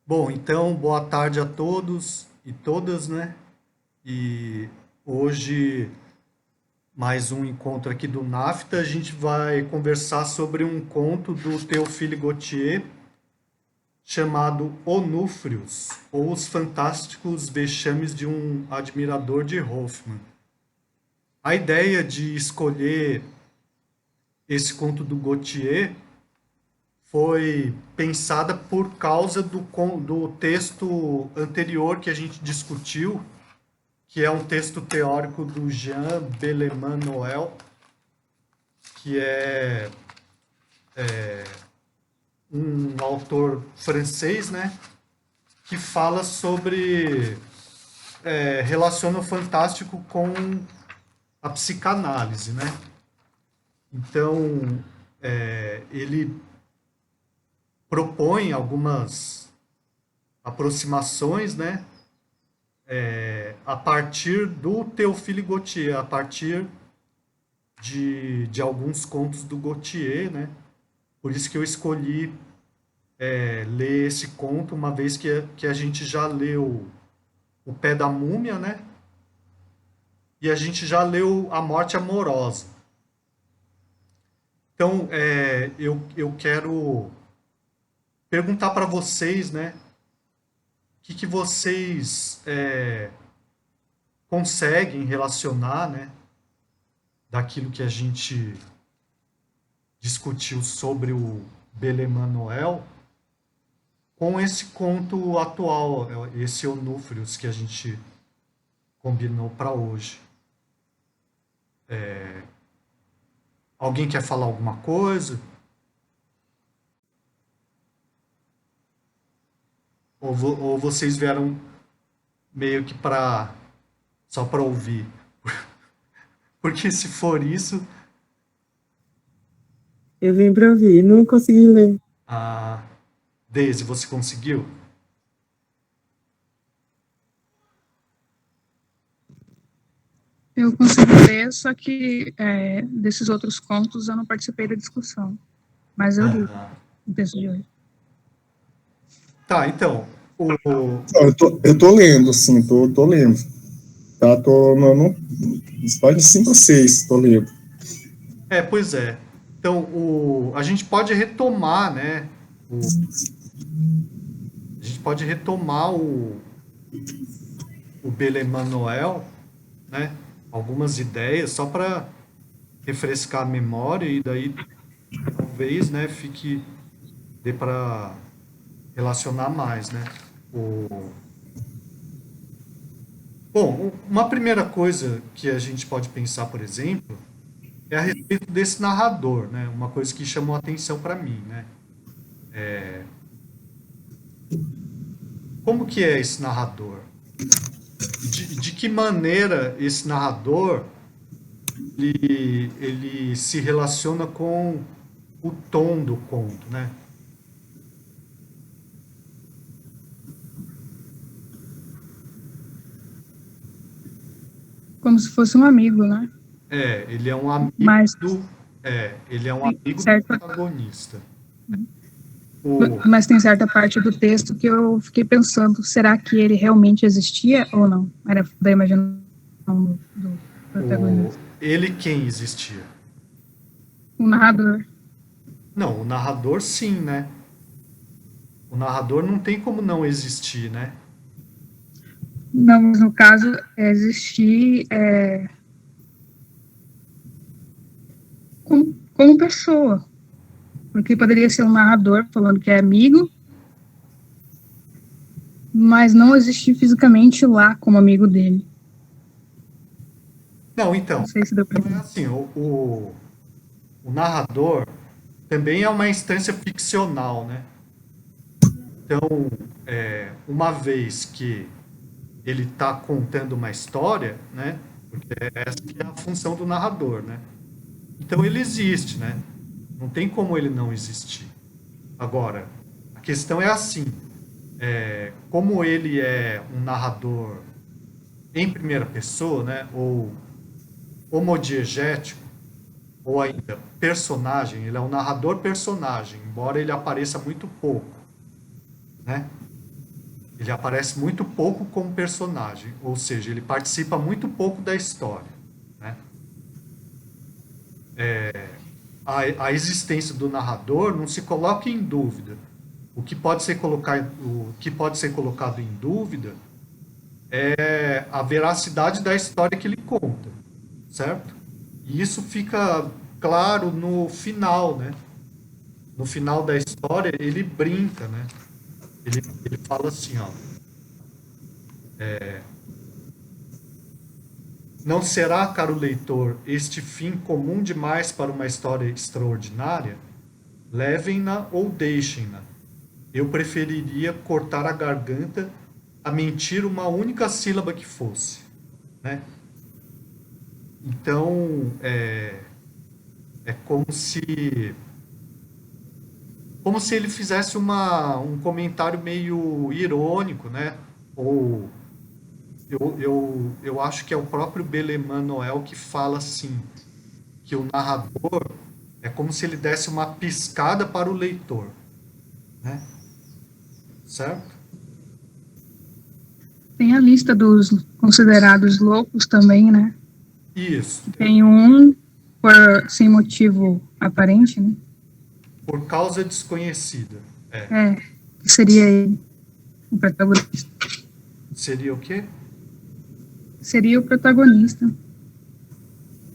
Bom, então, boa tarde a todos e todas, né? E hoje, mais um encontro aqui do NAFTA, a gente vai conversar sobre um conto do Théophile Gautier chamado Onúfrios, ou Os Fantásticos Vexames de um Admirador de Hoffmann. A ideia de escolher esse conto do Gautier foi pensada por causa do texto anterior que a gente discutiu, que é um texto teórico do Jean Belleman Noël, que é um autor francês, né, que fala sobre relaciona o fantástico com a psicanálise, né? Então ele propõe algumas aproximações, né, a partir do Théophile Gautier, a partir de alguns contos do Gautier, né? Por isso que eu escolhi ler esse conto, uma vez que a gente já leu O Pé da Múmia, né? E a gente já leu A Morte Amorosa. Então, eu quero perguntar para vocês, né? O que vocês conseguem relacionar, né? Daquilo que a gente discutiu sobre o Beleman Noel com esse conto atual, esse Onúfrios que a gente combinou para hoje. Alguém quer falar alguma coisa? Ou vocês vieram meio que para só para ouvir? Porque se for isso, Eu vim para ouvir, não consegui ler. a Daisy, você conseguiu? Eu consegui ler, só que desses outros contos eu não participei da discussão. Mas eu li Aham. o texto de hoje. Tá, então, Eu tô lendo, sim, tô lendo. Tá, tô no página 5 ou 6, tô lendo. pois é. Então, a gente pode retomar, né? A gente pode retomar o Beleman Noel, né? Algumas ideias, só para refrescar a memória e daí talvez, né, dê para relacionar mais, né? O, bom, uma primeira coisa que a gente pode pensar, por exemplo, é a respeito desse narrador, né? Uma coisa que chamou a atenção para mim, né? Como que é esse narrador? De que maneira esse narrador ele se relaciona com o tom do conto, né? Como se fosse um amigo, né? Ele é um amigo Mas do, ele é um tem amigo do certa, protagonista. O, mas tem certa parte do texto que eu fiquei pensando, será que ele realmente existia ou não? Era da imaginação do protagonista. ele quem existia? O narrador. Não, o narrador sim, né? O narrador não tem como não existir, né? Não, mas no caso, existir como pessoa. Porque poderia ser um narrador falando que é amigo, mas não existir fisicamente lá como amigo dele. Não, Não então, sei se deu para é entender. assim, o narrador também é uma instância ficcional, né? Então, uma vez que ele está contando uma história, né? Porque essa que é a função do narrador, né? Então ele existe, né? Não tem como ele não existir. Agora, a questão é assim, como ele é um narrador em primeira pessoa, né? Ou homodiegético, ou ainda personagem, ele é um narrador personagem, embora ele apareça muito pouco, né? Ele aparece muito pouco como personagem, ou seja, ele participa muito pouco da história, né? A existência do narrador não se coloca em dúvida. O que pode ser colocado em dúvida é a veracidade da história que ele conta, certo? E isso fica claro no final, né? No final da história, ele brinca, né? Ele fala assim, ó, não será, caro leitor, este fim comum demais para uma história extraordinária? Levem-na ou deixem-na. Eu preferiria cortar a garganta a mentir uma única sílaba que fosse, né? Então, é como se ele fizesse um comentário meio irônico, né? Ou eu acho que é o próprio Beleman-Noel que fala assim, que o narrador é como se ele desse uma piscada para o leitor, né? Certo? Tem a lista dos considerados loucos também, né? Isso. Tem um sem motivo aparente, né? Por causa desconhecida. Que seria ele, o protagonista. Seria o quê? Seria o protagonista.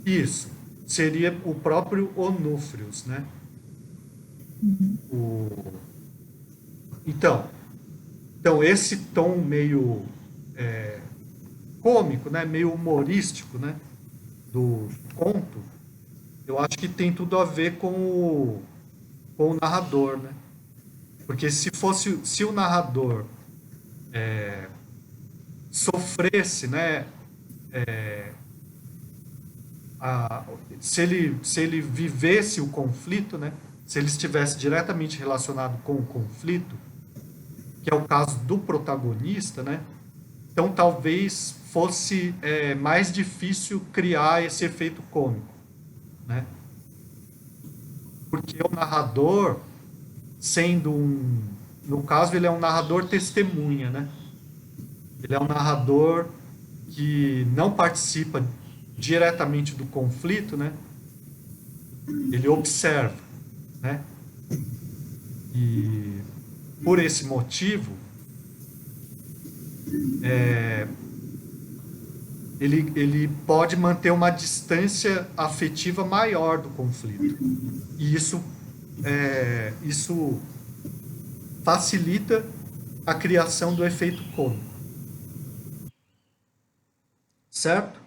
Isso. Seria o próprio Onúfrios, né? Então, esse tom meio cômico, né? Meio humorístico, né? Do conto, eu acho que tem tudo a ver com o narrador, né? Porque se o narrador sofresse, né? Se ele vivesse o conflito, né? Se ele estivesse diretamente relacionado com o conflito, que é o caso do protagonista, né? Então talvez fosse mais difícil criar esse efeito cômico, né? Porque o narrador, no caso, ele é um narrador testemunha, né? Ele é um narrador que não participa diretamente do conflito, né? Ele observa, né? E por esse motivo, ele pode manter uma distância afetiva maior do conflito. E isso facilita a criação do efeito cômico. Certo?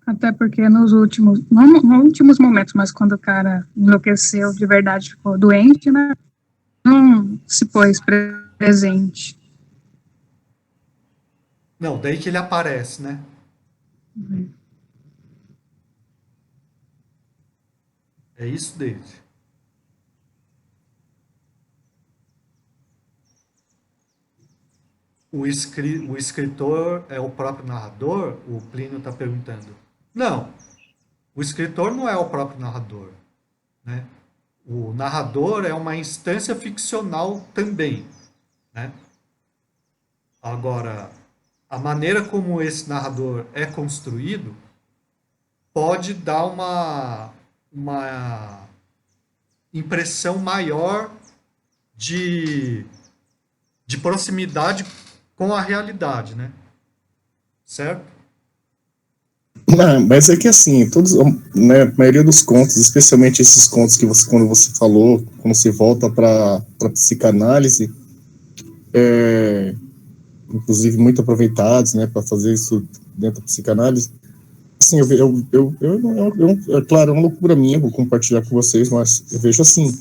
Até porque nos últimos, não últimos momentos, mas quando o cara enlouqueceu de verdade, ficou doente, né? Não se pôs presente. Não, daí que ele aparece, né? É isso dele. O escritor é o próprio narrador? O Plínio está perguntando. Não, o escritor não é o próprio narrador, né? O narrador é uma instância ficcional também, né? Agora, a maneira como esse narrador é construído pode dar uma impressão maior de proximidade com a realidade, né? Certo? Não, mas é que assim, né, a maioria dos contos, especialmente esses contos que quando você falou, quando você volta para psicanálise, inclusive muito aproveitados, né, para fazer isso dentro da psicanálise. Assim, claro, é uma loucura minha, vou compartilhar com vocês, mas eu vejo assim,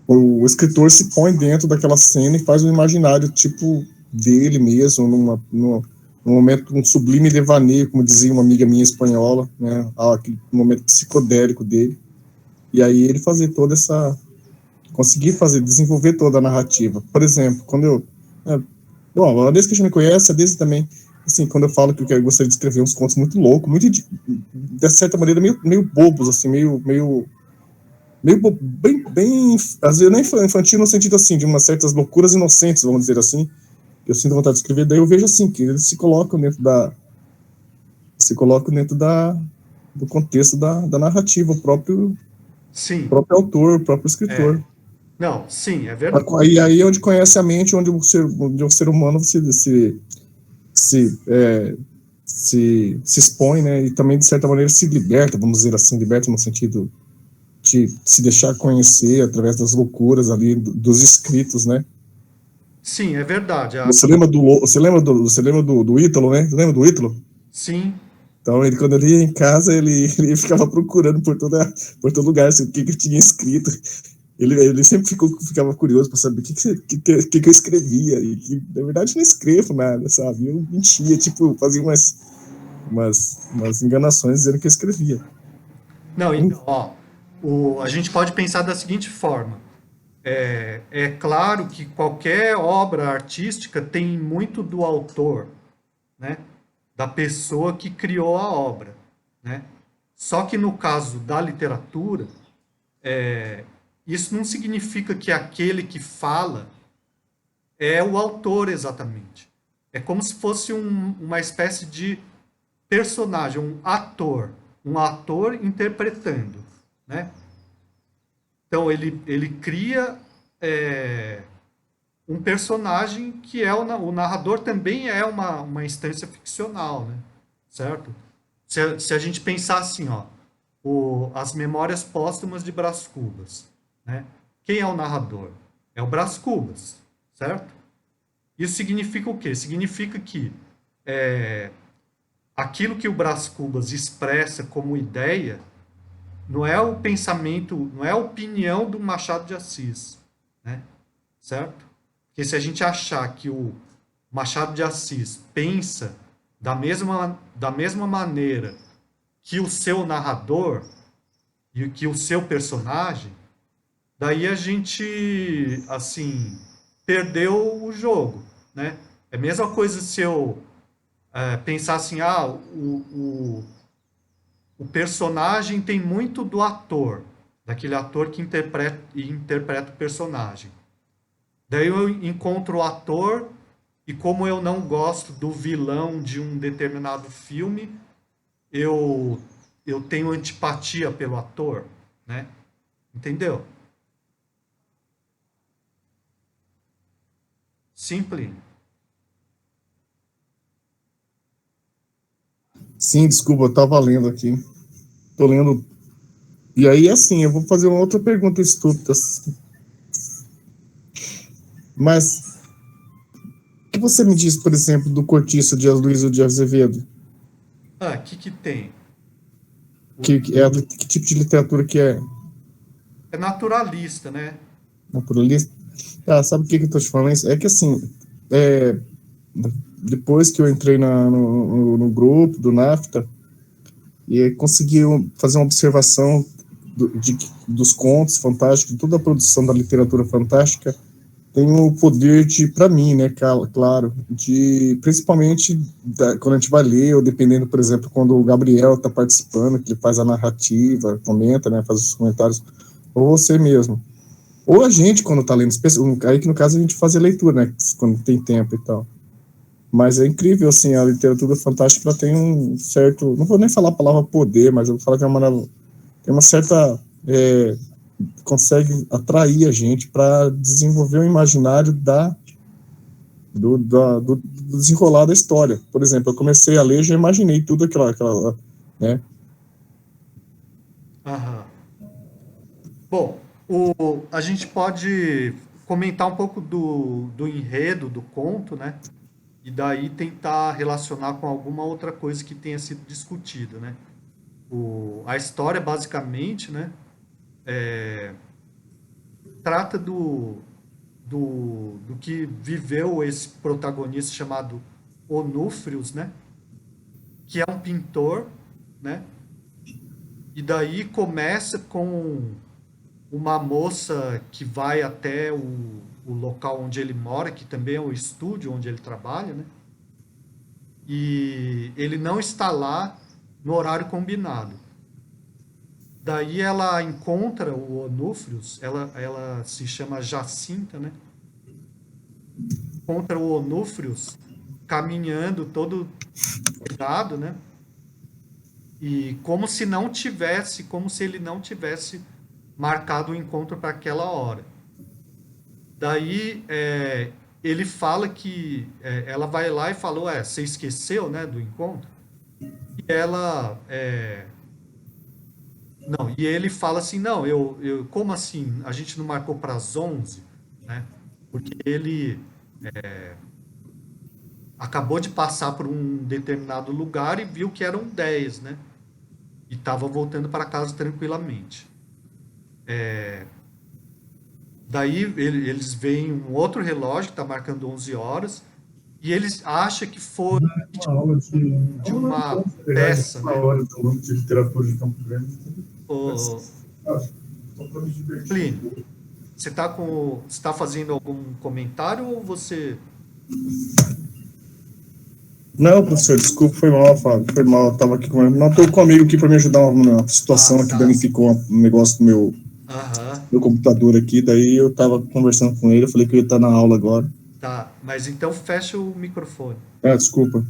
o escritor se põe dentro daquela cena e faz um imaginário tipo dele mesmo, num momento, um sublime devaneio, como dizia uma amiga minha espanhola, né, aquele momento psicodélico dele, e aí ele desenvolver toda a narrativa. Por exemplo, quando a desde que a gente me conhece, a desde também, assim, quando eu falo que eu gostaria de escrever uns contos muito loucos, de certa maneira, meio bobos, assim, meio bem, às vezes nem infantil no sentido assim, de umas certas loucuras inocentes, vamos dizer assim. Eu sinto vontade de escrever, daí eu vejo assim, que eles se colocam dentro do contexto da narrativa, Sim, próprio autor, o próprio é. escritor. Não, sim, é verdade. Aí é onde conhece a mente, onde o ser humano se, é, se expõe, né, e também, de certa maneira, se liberta, vamos dizer assim, liberta no sentido de se deixar conhecer através das loucuras ali dos escritos, né? Sim, é verdade. Você lembra do Ítalo, né? Você lembra do Ítalo? Sim, Então, ele, quando ele ia em casa, ele ficava procurando por todo lugar assim, o que eu tinha escrito. Ele sempre ficava curioso para saber o que eu escrevia. E que, na verdade, não escrevo nada, sabe? Eu mentia, tipo, fazia umas enganações dizendo que eu escrevia. não, então, ó, a gente pode pensar da seguinte forma. É claro que qualquer obra artística tem muito do autor, né? Da pessoa que criou a obra, né? Só que no caso da literatura, isso não significa que aquele que fala é o autor exatamente. É como se fosse uma espécie de personagem, um ator interpretando, né? Então ele cria é, um personagem que é o narrador também é uma instância ficcional, né? Certo? Se a gente pensar assim, ó, as Memórias Póstumas de Brás Cubas, né? Quem é o narrador? É o Brás Cubas, certo? Isso significa o quê? Significa que aquilo que o Brás Cubas expressa como ideia não é o pensamento, não é a opinião do Machado de Assis, né? Certo? Porque se a gente achar que o Machado de Assis pensa da mesma maneira que o seu narrador e que o seu personagem, daí a gente, assim, perdeu o jogo, né? É a mesma coisa se eu pensar assim, o personagem tem muito do ator, daquele ator que interpreta o personagem. Daí eu encontro o ator e como eu não gosto do vilão de um determinado filme, eu eu tenho antipatia pelo ator, né? Entendeu? Simples. Sim, desculpa, eu tava lendo aqui. Tô lendo. E aí, assim, eu vou fazer uma outra pergunta estúpida. Mas o que você me diz, por exemplo, do Cortiço de Aloysio de Azevedo? O que que tem? Que tipo de literatura que é? É naturalista, né? Naturalista? Ah, sabe o que eu tô te falando? É que, assim, é, depois que eu entrei no grupo do NAFTA, e consegui fazer uma observação dos contos fantásticos, de toda a produção da literatura fantástica, tem o poder de, para mim, né, claro, de principalmente quando a gente vai ler, ou dependendo, por exemplo, quando o Gabriel está participando, que ele faz a narrativa, comenta, né, faz os comentários, ou você mesmo. Ou a gente, quando está lendo, aí que no caso a gente faz a leitura, né, quando tem tempo e tal. Mas é incrível, assim, a literatura fantástica ela tem um certo, não vou nem falar a palavra poder, mas eu vou falar que tem uma certa, consegue atrair a gente para desenvolver o imaginário do desenrolar da história. Por exemplo, eu comecei a ler, já imaginei tudo aquela, né? Aham. Bom, a gente pode comentar um pouco do enredo do conto, né? E daí tentar relacionar com alguma outra coisa que tenha sido discutida, né? A história, basicamente, né? Trata do que viveu esse protagonista chamado Onúfrios, né? Que é um pintor, né? E daí começa com uma moça que vai até o local onde ele mora, que também é o estúdio onde ele trabalha, né? E ele não está lá no horário combinado. daí ela encontra o Onúfrios, ela se chama Jacinta, né? Encontra o Onúfrios caminhando todo cuidado, né? E como se ele não tivesse marcado o encontro para aquela hora. Daí ele fala que ela vai lá e falou, você esqueceu, né, do encontro? E ela não, e ele fala assim, não, como assim? A gente não marcou para as 11, né? Porque ele acabou de passar por um determinado lugar e viu que eram 10, né? E estava voltando para casa tranquilamente. Daí eles veem um outro relógio que está marcando 11 horas e eles acham que foi Uma aula de uma peça, uma né? hora do aluno de literatura de Campo Grande. O Só para me divertir. Plínio, você tá fazendo algum comentário ou você... Não, professor, desculpa, foi mal, Fábio. Foi mal, eu tava aqui com. Não, tô com um amigo aqui para me ajudar numa situação que tá. danificou um negócio do Aham, meu computador aqui. Daí eu tava conversando com ele, eu falei que eu ia estar na aula agora. tá. Mas então fecha o microfone. Ah, desculpa.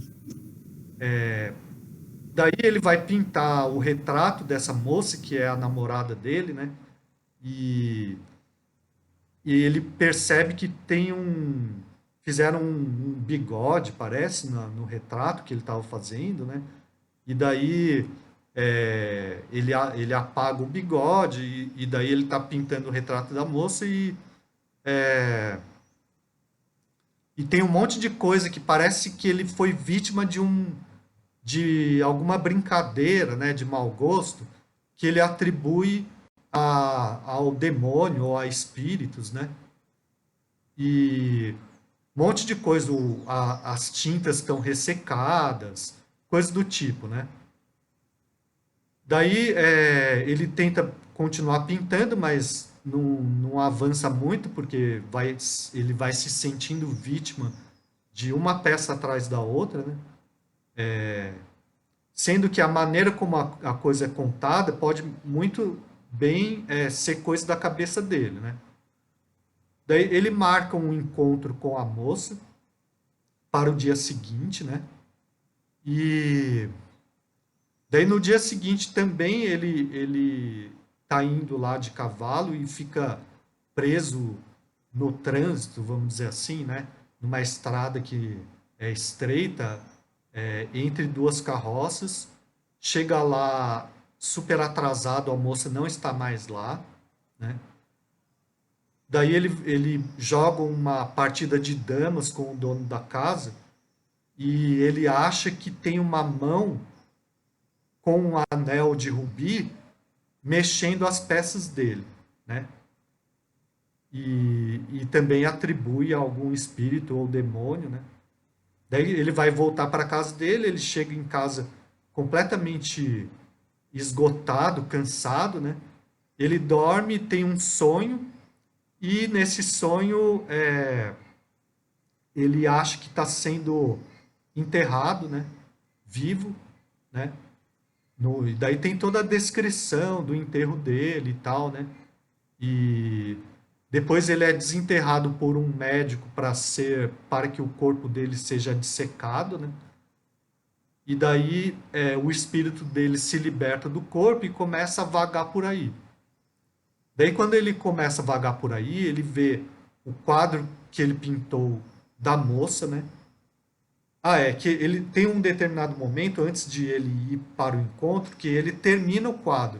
Daí ele vai pintar o retrato dessa moça, que é a namorada dele, né? E, e ele percebe que fizeram um bigode, parece, no retrato que ele estava fazendo, né? E daí ele apaga o bigode e daí ele está pintando o retrato da moça e tem um monte de coisa que parece que ele foi vítima de alguma brincadeira, né, de mau gosto, que ele atribui ao demônio ou a espíritos, né? E um monte de coisa, as tintas estão ressecadas, coisas do tipo, né? Daí ele tenta continuar pintando, mas não avança muito, porque ele vai se sentindo vítima de uma peça atrás da outra, né? Sendo que a maneira como a coisa é contada pode muito bem ser coisa da cabeça dele, né? Daí ele marca um encontro com a moça para o dia seguinte, né? E daí no dia seguinte também ele tá indo lá de cavalo e fica preso no trânsito, vamos dizer assim, né? Numa estrada que é estreita, entre duas carroças. Chega lá super atrasado, a moça não está mais lá, né? Daí ele joga uma partida de damas com o dono da casa e ele acha que tem uma mão com um anel de rubi mexendo as peças dele, né? E também atribui a algum espírito ou demônio, né? Daí ele vai voltar para a casa dele, ele chega em casa completamente esgotado, cansado, né? Ele dorme, tem um sonho e nesse sonho ele acha que está sendo enterrado, né? Vivo, né? E daí tem toda a descrição do enterro dele e tal, né? E depois ele é desenterrado por um médico para que o corpo dele seja dissecado, né? E daí o espírito dele se liberta do corpo e começa a vagar por aí. Daí quando ele começa a vagar por aí, ele vê o quadro que ele pintou da moça, né? Que ele tem um determinado momento antes de ele ir para o encontro que ele termina o quadro.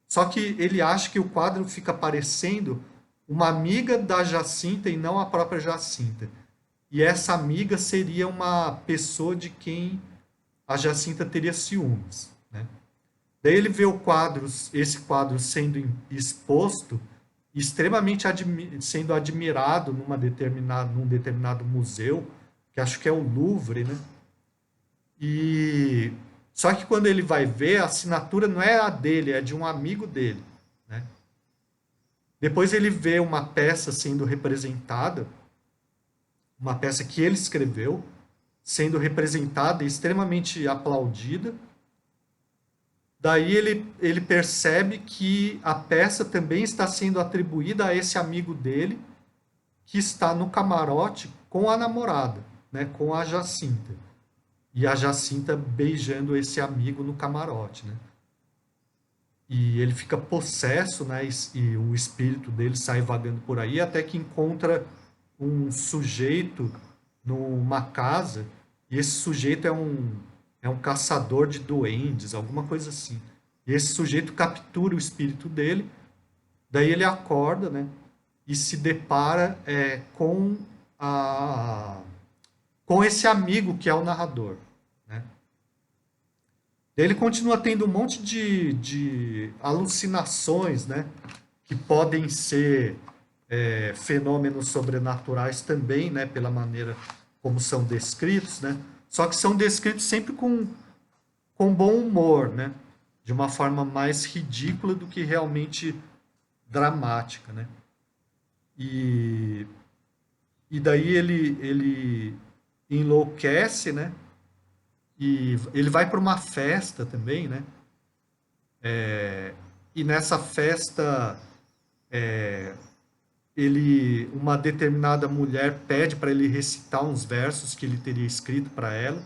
Só que ele acha que o quadro fica parecendo uma amiga da Jacinta e não a própria Jacinta. E essa amiga seria uma pessoa de quem a Jacinta teria ciúmes, né? Daí ele vê esse quadro sendo exposto, extremamente sendo admirado num determinado museu, que acho que é o Louvre, né? E só que quando ele vai ver, a assinatura não é a dele, é de um amigo dele, né? Depois ele vê uma peça sendo representada, uma peça que ele escreveu, sendo representada e extremamente aplaudida. Daí ele percebe que a peça também está sendo atribuída a esse amigo dele que está no camarote com a namorada, né, com a Jacinta. E a Jacinta beijando esse amigo no camarote, né? E ele fica possesso, né? E o espírito dele sai vagando por aí até que encontra um sujeito numa casa, e esse sujeito é um caçador de duendes, alguma coisa assim. E esse sujeito captura o espírito dele, daí ele acorda, né? E se depara com esse amigo que é o narrador, né? Ele continua tendo um monte de alucinações, né? Que podem ser fenômenos sobrenaturais também, né? Pela maneira como são descritos, né? Só que são descritos sempre com bom humor, né? De uma forma mais ridícula do que realmente dramática, né? E daí ele enlouquece, né? E ele vai para uma festa também, né? E nessa festa, uma determinada mulher pede para ele recitar uns versos que ele teria escrito para ela.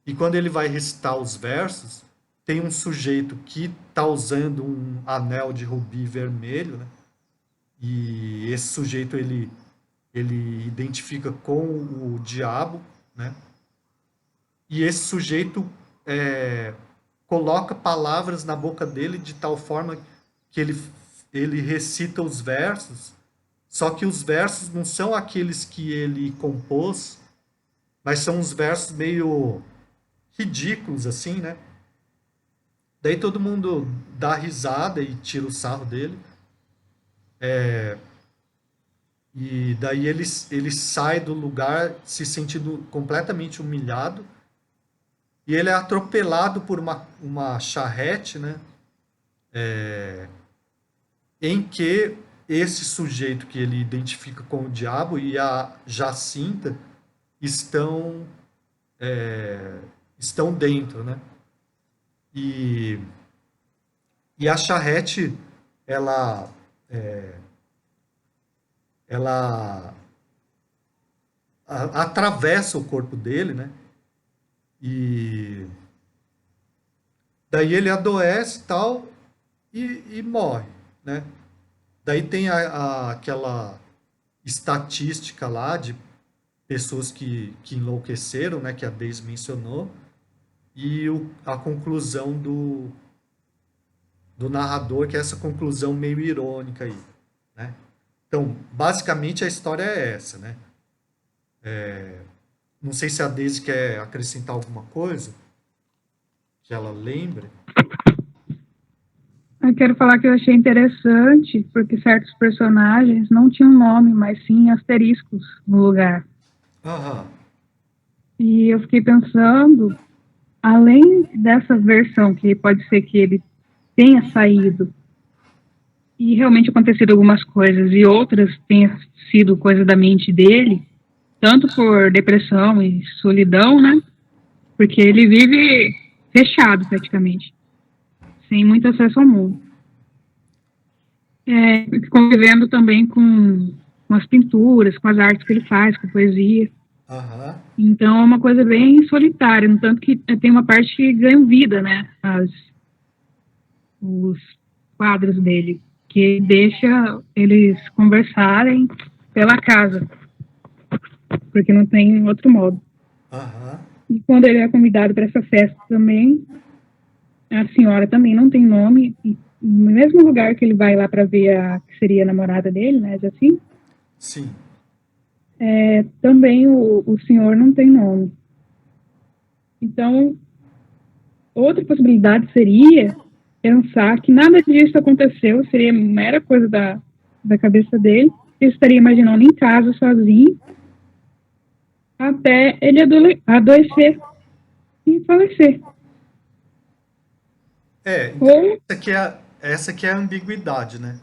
E quando ele vai recitar os versos, tem um sujeito que está usando um anel de rubi vermelho, né? E esse sujeito ele identifica com o diabo, né? E esse sujeito coloca palavras na boca dele de tal forma que ele recita os versos, só que os versos não são aqueles que ele compôs, mas são uns versos meio ridículos, assim, né? Daí todo mundo dá risada e tira o sarro dele. E daí ele sai do lugar se sentindo completamente humilhado. E ele é atropelado por uma charrete, né? Em que esse sujeito que ele identifica com o diabo e a Jacinta estão dentro, né? E a charrete, ela atravessa o corpo dele, né? E daí ele adoece e tal e morre, né? Daí tem aquela estatística lá de pessoas que enlouqueceram, né? Que a Deise mencionou, e a conclusão do narrador, que é essa conclusão meio irônica aí, né? Então, basicamente a história é essa, né? Não sei se a Deise quer acrescentar alguma coisa que ela lembre. Eu quero falar que eu achei interessante, porque certos personagens não tinham nome, mas sim asteriscos no lugar. Aham. E eu fiquei pensando, além dessa versão, que pode ser que ele tenha saído e realmente acontecido algumas coisas, e outras tenha sido coisa da mente dele, tanto por depressão e solidão, né? Porque ele vive fechado praticamente, sem muito acesso ao mundo. Convivendo também com as pinturas, com as artes que ele faz, com a poesia. Aham. Então é uma coisa bem solitária, no tanto que tem uma parte que ganha vida, né? Os quadros dele, que deixa eles conversarem pela casa, porque não tem outro modo. Aham. E quando ele é convidado para essa festa também, a senhora também não tem nome, e no mesmo lugar que ele vai lá para ver a que seria a namorada dele, né, assim, Sim. também o senhor não tem nome. Então, outra possibilidade seria pensar que nada disso aconteceu, seria mera coisa da cabeça dele, ele estaria imaginando em casa, sozinho, até ele adoecer e falecer. Então, essa aqui é a ambiguidade, né?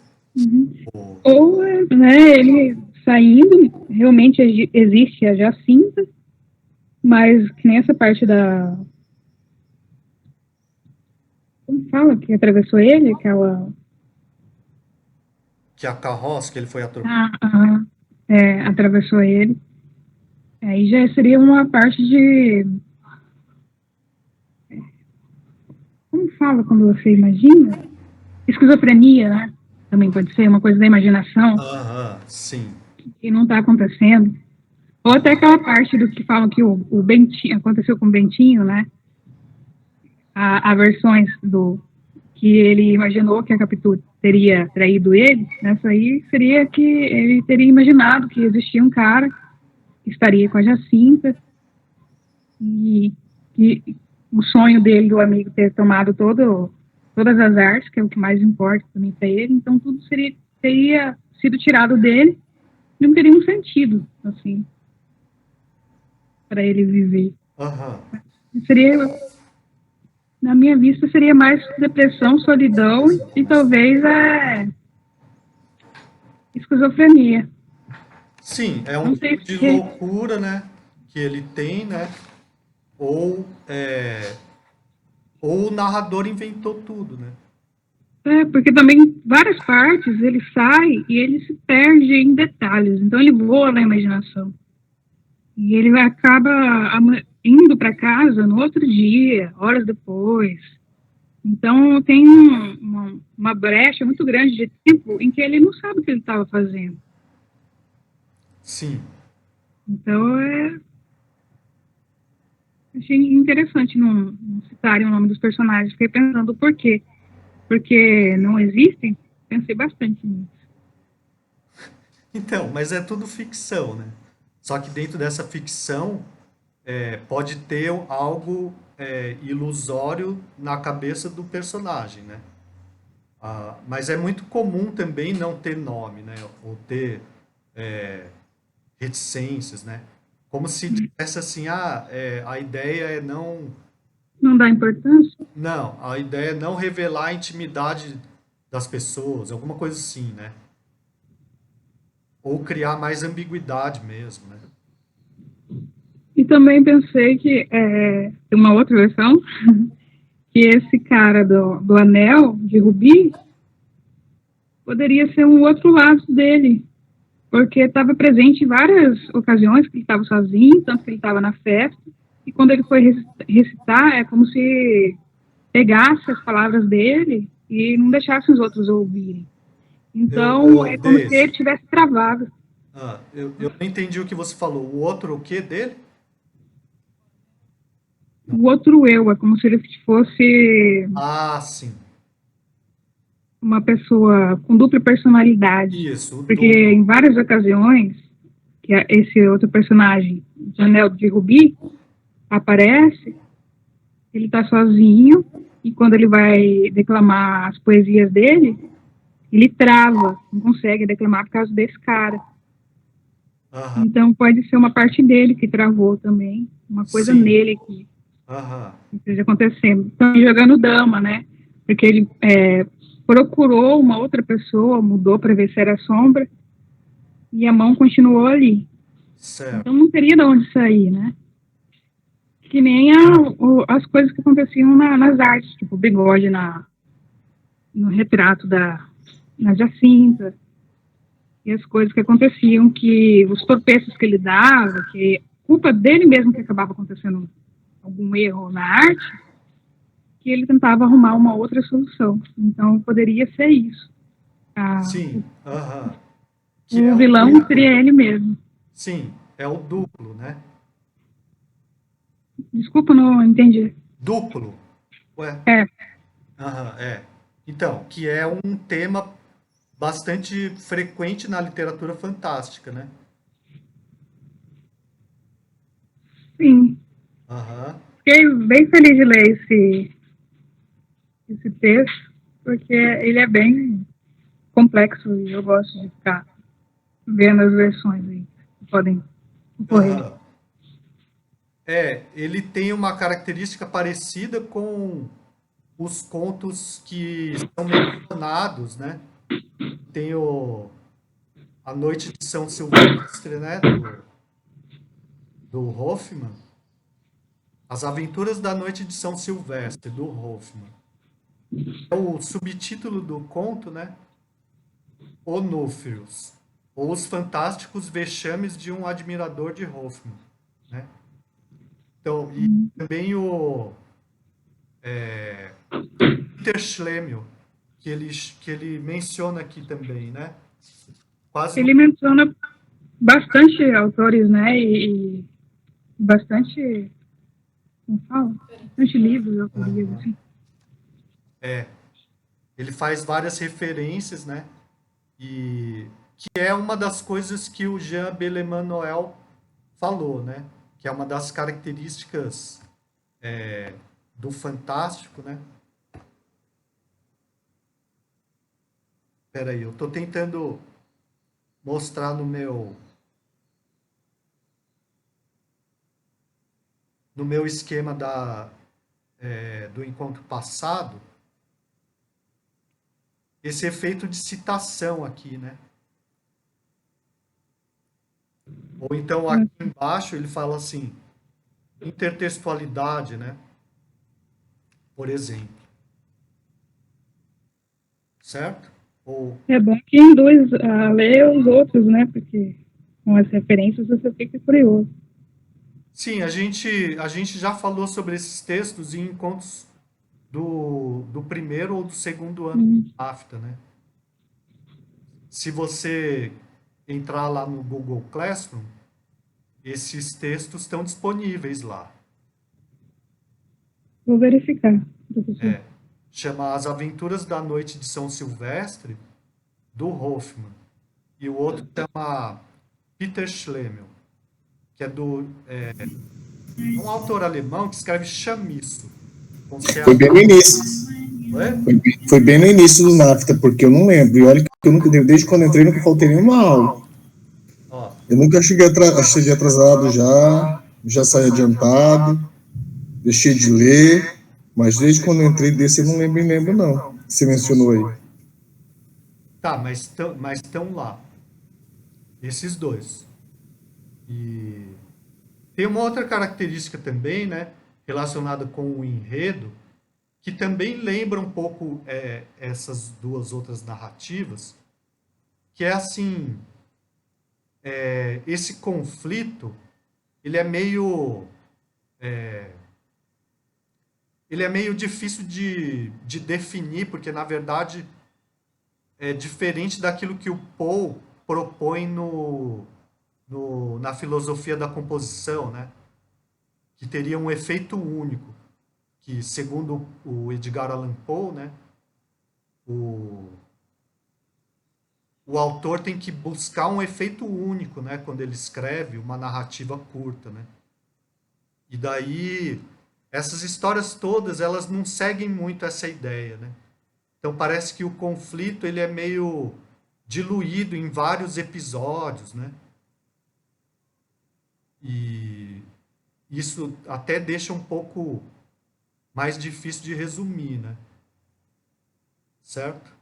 Ou, né, ele saindo, realmente existe a Jacinta, mas que nem essa parte Como fala que atravessou ele? Aquela. Que a carroça que ele foi atropelado. Atravessou ele. Aí já seria uma parte de. Como fala quando você imagina? Esquizofrenia, né? Também pode ser uma coisa da imaginação Aham, sim. que não está acontecendo. Ou até aquela parte do que falam que o Bentinho, aconteceu com o Bentinho, né? Há versões do que ele imaginou que a Capitu teria traído ele. Nessa aí seria que ele teria imaginado que existia um cara que estaria com a Jacinta e que o sonho dele, do amigo, ter tomado todas as artes, que é o que mais importa também para ele. Então tudo teria sido tirado dele, não teria um sentido, assim, para ele viver. Aham. Seria, na minha vista, seria mais depressão, solidão e talvez esquizofrenia. Sim, é um Não sei tipo de se. loucura, né? Que ele tem, né? Ou, ou o narrador inventou tudo, né? Porque também várias partes ele sai e ele se perde em detalhes, então ele voa na imaginação. E ele acaba indo para casa no outro dia, horas depois. Então tem uma brecha muito grande de tempo em que ele não sabe o que ele estava fazendo. Sim. Então achei interessante não citarem o nome dos personagens. Fiquei pensando por quê. Porque não existem, pensei bastante nisso. Então, mas é tudo ficção, né? Só que dentro dessa ficção pode ter algo ilusório na cabeça do personagem, né? Mas é muito comum também não ter nome, né? Ou ter reticências, né? Como se dissesse assim, a ideia é não, Não dá importância? não, a ideia é não revelar a intimidade das pessoas, alguma coisa assim, né? Ou criar mais ambiguidade mesmo, né? E também pensei que tem uma outra versão, que esse cara do anel de rubi poderia ser um outro lado dele, porque estava presente em várias ocasiões que ele estava sozinho, tanto que ele estava na festa, e quando ele foi recitar, é como se pegasse as palavras dele e não deixasse os outros ouvirem. Então, é como se ele Desse. tivesse travado. Eu não entendi o que você falou. O outro, o que dele? O outro eu, é como se ele fosse Ah, sim. uma pessoa com dupla personalidade. Isso, o Porque duplo. em várias ocasiões, que esse outro personagem, Janel de Rubi, aparece, ele está sozinho, e quando ele vai declamar as poesias dele, ele trava, não consegue declamar por causa desse cara. Aham. Então pode ser uma parte dele que travou também, uma coisa Sim. nele que Aham. esteja acontecendo. Então, jogando dama, né? Porque ele procurou uma outra pessoa, mudou para ver se era sombra, e a mão continuou ali. Certo. Então não teria de onde sair, né? Que nem as coisas que aconteciam nas artes, tipo o bigode no retrato na Jacinta, e as coisas que aconteciam, que os tropeços que ele dava, que culpa dele mesmo que acabava acontecendo algum erro na arte, que ele tentava arrumar uma outra solução. Então poderia ser isso. Sim. Aham. Que é O o vilão duplo. seria ele mesmo. Sim, é o duplo, né? Desculpa, não entendi. Duplo. Ué. É, Aham, é. Então, que é um tema bastante frequente na literatura fantástica, né? sim. Aham. Fiquei bem feliz de ler esse texto, porque ele é bem complexo e eu gosto de ficar vendo as versões aí que podem ocorrer. Aham. Ele tem uma característica parecida com os contos que são mencionados, né? Tem A Noite de São Silvestre, né? Do Hoffmann. As Aventuras da Noite de São Silvestre, do Hoffmann. É o subtítulo do conto, né? Onúferos, ou os fantásticos vexames de um admirador de Hoffmann, né? Então, e também o Peter Schlemihl, que ele menciona aqui também, né? Quase no... Ele menciona bastante autores, né? E bastante, como fala? Bastante livros, autorias, assim. Ele faz várias referências, né? E que é uma das coisas que o Jean Bellamy-Noël falou, né? Que é uma das características do fantástico, né? Espera aí, eu estou tentando mostrar no meu esquema do encontro passado esse efeito de citação aqui, né? Ou então aqui embaixo ele fala assim, intertextualidade, né? Por exemplo, certo? Ou É bom que induz a ler os outros, né? Porque com as referências você fica curioso. sim, a gente já falou sobre esses textos em encontros do primeiro ou do segundo ano Hum. da AFTA, né? Se você entrar lá no Google Classroom, esses textos estão disponíveis lá. Vou verificar, professor. Chama As Aventuras da Noite de São Silvestre, do Hoffmann. E o outro chama Peter Schlemihl, que é um autor alemão que escreve chamiço, com Foi bem no início. Oi? Foi bem no início do NAFTA, porque eu não lembro. E olha que eu nunca, desde quando eu entrei, nunca faltei nenhuma aula. Ó, Eu nunca cheguei atrasado já saí adiantado, deixei de ler, mas desde quando eu entrei desse eu não lembro não. Você mencionou aí. tá, mas estão lá, esses dois. E tem uma outra característica também, né, relacionada com o enredo, que também lembra um pouco essas duas outras narrativas, que é assim, esse conflito, ele é meio ele é meio difícil de definir, porque na verdade é diferente daquilo que o Poe propõe na filosofia da composição, né? Que teria um efeito único, que segundo o Edgar Allan Poe, né? O, o autor tem que buscar um efeito único, né? Quando ele escreve uma narrativa curta, né? E daí essas histórias todas elas não seguem muito essa ideia, né? Então parece que o conflito ele é meio diluído em vários episódios, né? E isso até deixa um pouco mais difícil de resumir, né? Certo?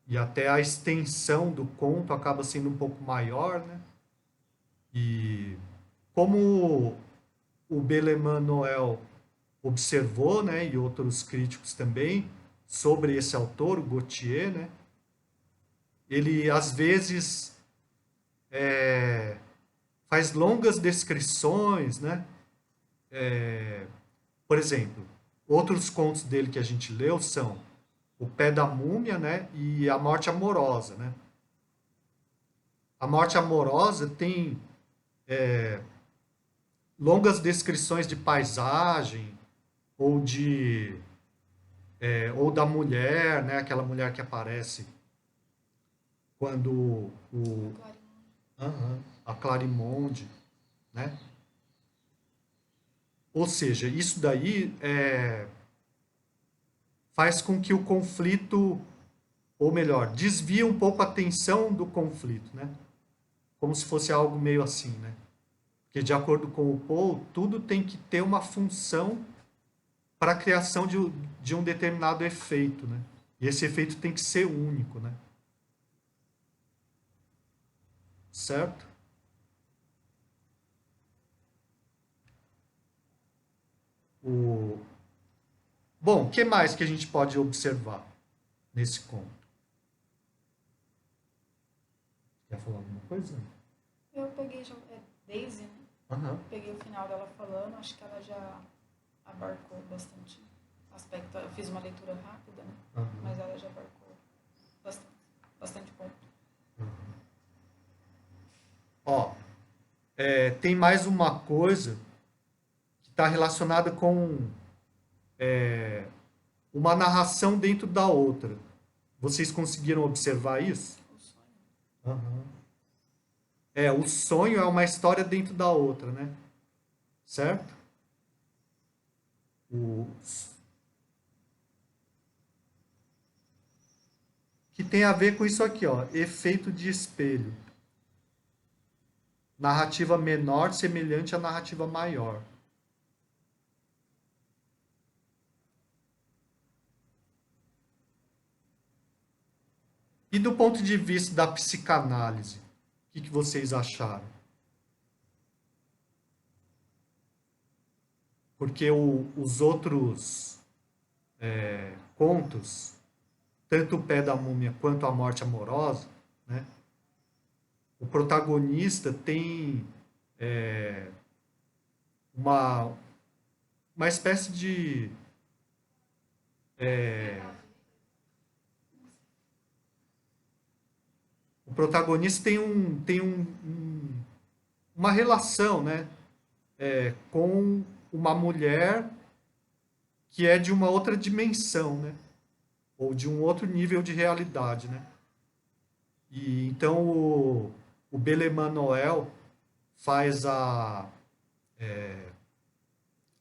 E até a extensão do conto acaba sendo um pouco maior, né? E como o Beleman Noel observou, né, e outros críticos também, sobre esse autor, o Gautier, né? Ele às vezes faz longas descrições, né? Por exemplo, outros contos dele que a gente leu são O Pé da Múmia, né? E A Morte Amorosa, né? A Morte Amorosa tem longas descrições de paisagem ou ou da mulher, né? Aquela mulher que aparece quando a Clarimonde, né? Ou seja, isso daí faz com que o conflito, ou melhor, desvia um pouco a atenção do conflito, né? Como se fosse algo meio assim, né? Porque de acordo com o Poe, tudo tem que ter uma função para a criação de um determinado efeito, né? E esse efeito tem que ser único, né? Certo? O, Bom, o que mais que a gente pode observar nesse conto? Quer falar alguma coisa? Eu peguei já, Daisy, né? Aham. Peguei o final dela falando, acho que ela já abarcou bastante aspecto. Eu fiz uma leitura rápida, né? Aham. Mas ela já abarcou bastante ponto. Ó, tem mais uma coisa que está relacionada com uma narração dentro da outra. Vocês conseguiram observar isso? O sonho. Aham. O sonho é uma história dentro da outra, né? Certo? Que tem a ver com isso aqui, ó, efeito de espelho. Narrativa menor semelhante à narrativa maior. E do ponto de vista da psicanálise, o que vocês acharam? Porque os outros contos, tanto o Pé da Múmia quanto a Morte Amorosa, né, o protagonista tem uma espécie de o protagonista tem uma relação, né, com uma mulher que é de uma outra dimensão, né, ou de um outro nível de realidade, né. E então o Beleman-Noel faz a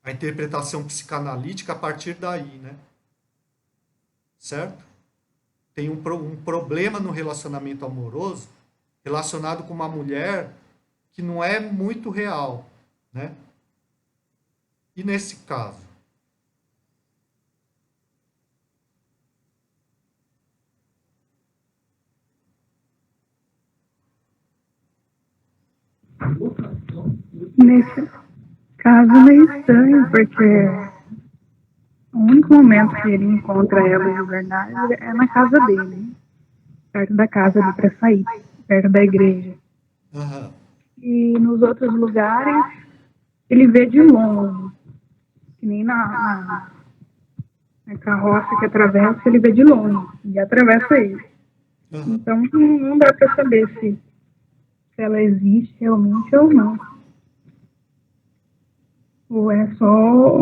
interpretação psicanalítica a partir daí, né? Certo? Tem um problema no relacionamento amoroso relacionado com uma mulher que não é muito real, né? E nesse caso? Nesse caso, meio estranho, porque o único momento que ele encontra ela de verdade é na casa dele, perto da casa dele para sair, perto da igreja. Aham. E nos outros lugares, ele vê de longe, que nem na carroça que atravessa, ele vê de longe, e atravessa ele. Aham. Então, não dá para saber se ela existe realmente ou não. Ou é só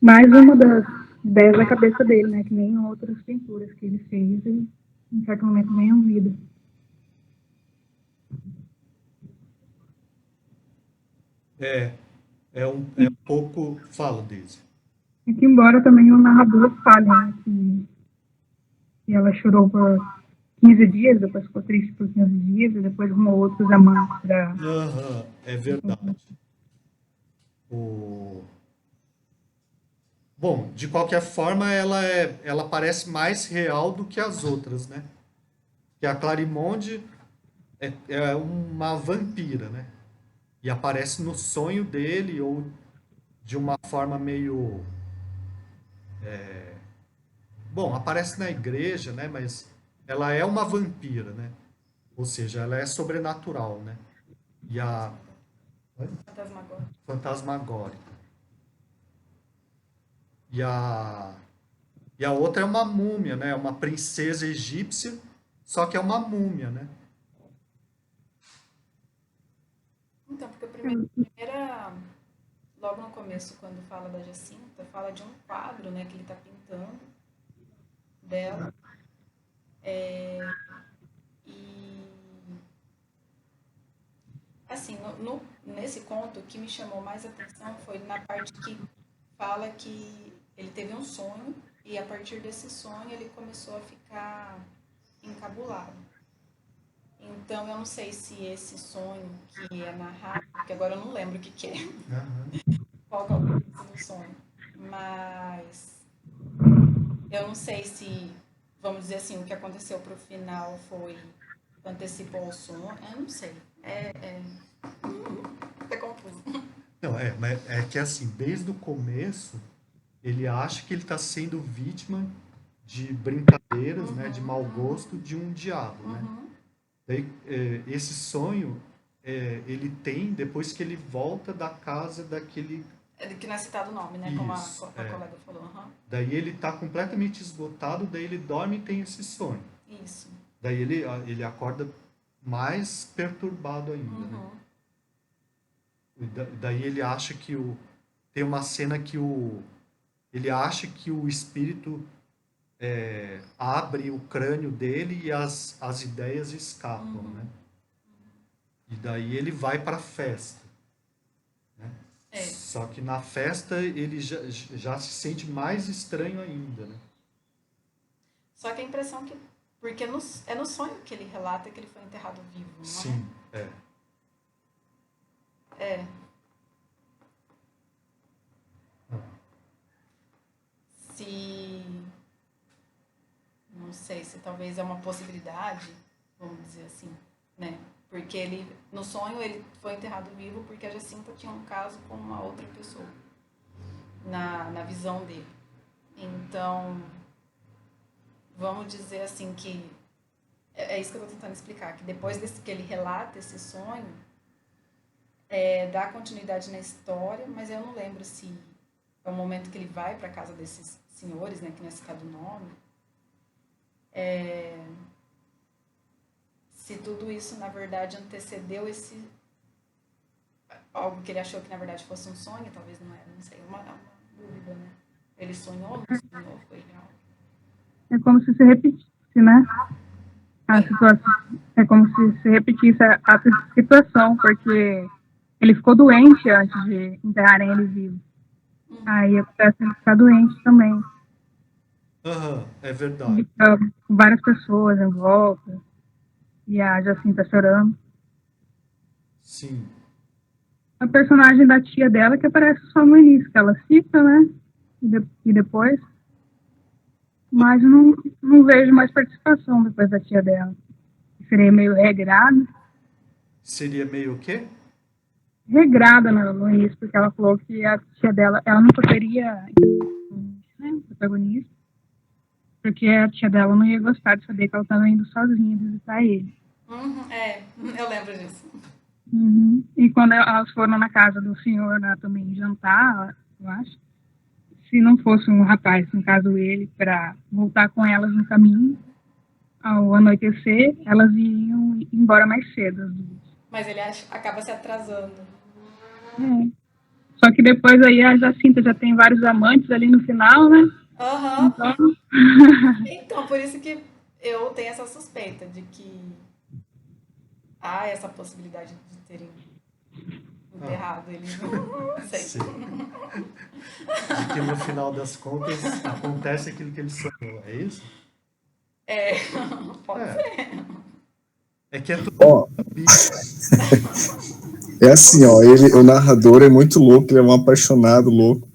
mais uma das ideias da cabeça dele, né? Que nem outras pinturas que ele fez e em certo momento ganham vida. É um pouco... Fala, Daisy. E que embora também o narrador fale, né? Que ela chorou por 15 dias, depois ficou triste por 15 dias, e depois arrumou outros amantes para... Aham, é verdade. Bom, de qualquer forma, ela parece mais real do que as outras, né? Que a Clarimonde é uma vampira, né? E aparece no sonho dele ou de uma forma meio... Bom, aparece na igreja, né? Mas ela é uma vampira, né? Ou seja, ela é sobrenatural, né? E a Fantasmagórico. fantasmagórica. E a outra é uma múmia, né? Uma princesa egípcia, só que é uma múmia, né? Então, porque logo no começo, quando fala da Jacinta, fala de um quadro, né, que ele está pintando dela. E, assim, nesse conto, o que me chamou mais atenção foi na parte que fala que ele teve um sonho e a partir desse sonho ele começou a ficar encabulado. Então, eu não sei se esse sonho que é narrado, porque agora eu não lembro o que é, qual que é o contexto do sonho, mas eu não sei se, vamos dizer assim, o que aconteceu pro final foi, antecipou o sonho, eu não sei, é confuso. Não, mas é que assim, desde o começo, ele acha que ele está sendo vítima de brincadeiras, né, de mau gosto de um diabo, né? Uhum. Daí, esse sonho ele tem depois que ele volta da casa daquele. Que não é citado o nome, né? Como Isso, a colega falou. Uhum. Daí ele está completamente esgotado, daí ele dorme e tem esse sonho. Isso. Daí ele acorda mais perturbado ainda, né? Uhum. Daí ele acha que tem uma cena que ele acha que o espírito abre o crânio dele e as ideias escapam, né? E daí ele vai para a festa, né? Só que na festa ele já se sente mais estranho ainda, né? Só que a impressão que... Porque é no sonho que ele relata que ele foi enterrado vivo, não é? Sim, É. Se... Não sei se talvez é uma possibilidade, vamos dizer assim, né? Porque no sonho ele foi enterrado vivo porque a Jacinta tinha um caso com uma outra pessoa, na visão dele. Então, vamos dizer assim que... É isso que eu estou tentando explicar, que depois que ele relata esse sonho, dá continuidade na história, mas eu não lembro se é o momento que ele vai para a casa desses senhores, né, que não é citado o nome, se tudo isso, na verdade, antecedeu algo que ele achou que, na verdade, fosse um sonho, talvez não era, não sei, uma dúvida, né? Ele sonhou, não sonhou, foi real. É como se repetisse, né? A situação. É como se repetisse a situação, porque ele ficou doente antes de enterrarem ele vivo. Aí acontece ele ficar doente também. É verdade. E fica com várias pessoas em volta. E a Jacinta chorando. Sim. A personagem da tia dela que aparece só no início, que ela cita, né? E depois. Mas não vejo mais participação depois da tia dela. Seria meio regrada. Seria meio o quê? Regrada no início, porque ela falou que a tia dela, ela não poderia, né, protagonista, porque a tia dela não ia gostar de saber que ela estava indo sozinha visitar ele. Eu lembro disso. E quando elas foram na casa do senhor lá também jantar, eu acho, se não fosse um rapaz, no caso ele, para voltar com elas no caminho, ao anoitecer, elas iam embora mais cedo, as duas. Mas ele acaba se atrasando. Só que depois aí a Jacinta já tem vários amantes ali no final, né? Então, por isso que eu tenho essa suspeita de que há essa possibilidade de terem enterrado ele. Não sei. Sim. De que no final das contas acontece aquilo que ele sonhou, é isso? Pode ser. É que é tudo. É assim, ó, o narrador é muito louco, ele é um apaixonado louco.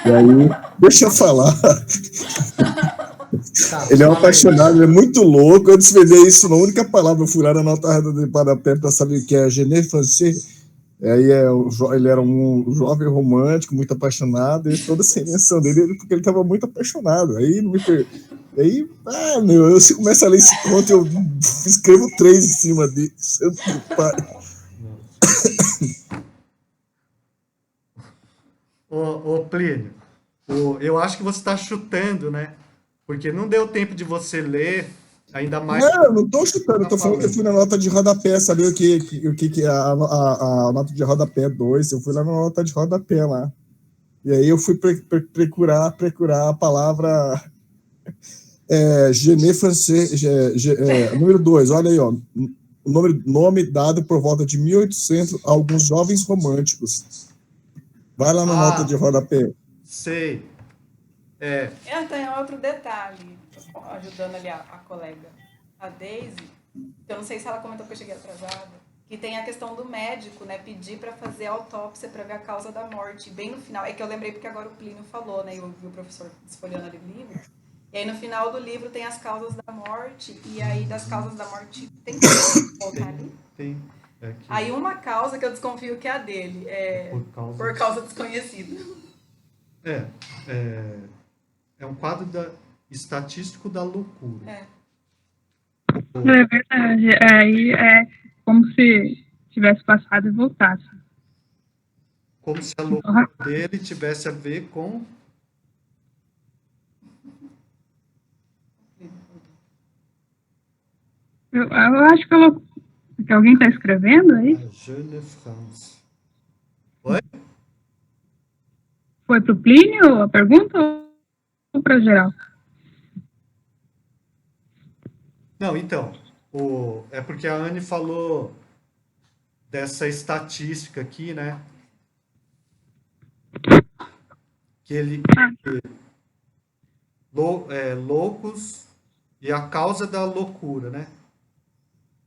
E aí, deixa eu falar. Ele é um apaixonado, ele é muito louco. Eu desvendei isso na única palavra furada na tarde de padapé para saber o que é Gené Francês. Aí ele era um jovem romântico, muito apaixonado, e toda essa invenção dele porque ele estava muito apaixonado. Aí, eu começo a ler esse conto e eu escrevo 3 em cima dele. Santo pai. Ô Plínio, eu acho que você está chutando, né? Porque não deu tempo de você ler, ainda mais... Não estou chutando, estou falando que eu fui na nota de rodapé, sabe o que é a nota de rodapé 2, eu fui lá na nota de rodapé lá. E aí eu fui procurar a palavra Gené Francês, número 2, olha aí, ó. O nome dado por volta de 1800 a alguns jovens românticos. Vai lá na nota de rodapé. Sei. Eu tenho outro detalhe, ajudando ali a colega, a Daisy, que eu não sei se ela comentou que eu cheguei atrasada, que tem a questão do médico, né, pedir para fazer autópsia para ver a causa da morte. Bem no final, é que eu lembrei porque agora o Plínio falou, né, eu vi o professor desfolhando ali o livro, e aí no final do livro tem as causas da morte, e aí das causas da morte tem que voltar ali? Tem. Aí uma causa que eu desconfio que é a dele, por causa desconhecida. É, é, é um quadro estatístico da loucura. É. É verdade. Aí é como se tivesse passado e voltasse. Como se a Então, loucura dele tivesse a ver com eu acho que alguém está escrevendo aí. a Jeune France. Oi? Foi para o Plínio a pergunta ou para geral? Não, então, é porque a Anne falou dessa estatística aqui, né? Que ele loucos e a causa da loucura, né?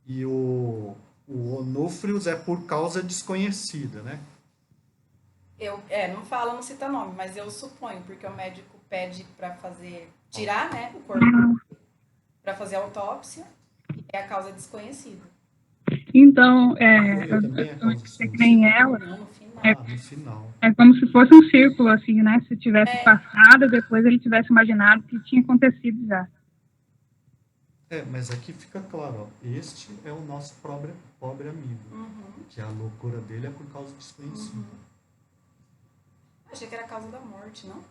E o Onufrius é por causa desconhecida, né? Não fala, não cita nome, mas eu suponho, porque o médico pede para tirar, né, o corpo para fazer a autópsia, é a causa desconhecida. Então, Morreu também a eu causa que nem desconhecida? ela, Não, no final. é, Ah, no final. é como se fosse um círculo, assim, né? Se tivesse É, passado, depois ele tivesse imaginado que tinha acontecido já. Mas aqui fica claro, ó, este é o nosso pobre amigo, que a loucura dele é por causa desconhecida. achei que era a causa da morte, não?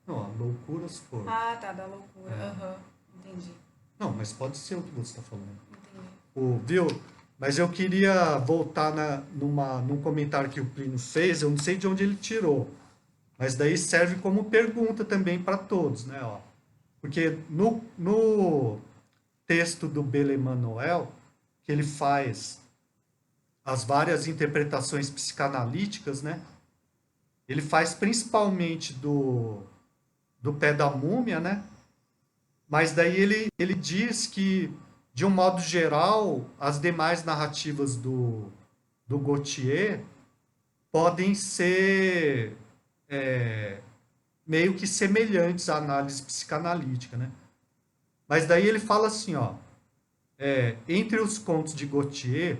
Não, a loucura se for. Ah, tá, da loucura. Aham, entendi. Não, mas pode ser o que você está falando. Entendi. Viu? Mas eu queria voltar num comentário que o Plínio fez, eu não sei de onde ele tirou, mas daí serve como pergunta também para todos, né? Ó. Porque no texto do Bellemanuel, que ele faz as várias interpretações psicanalíticas, né? Ele faz principalmente do pé da múmia, né? Mas daí ele diz que, de um modo geral, as demais narrativas do Gautier podem ser meio que semelhantes à análise psicanalítica, né? Mas daí ele fala assim, ó, entre os contos de Gautier,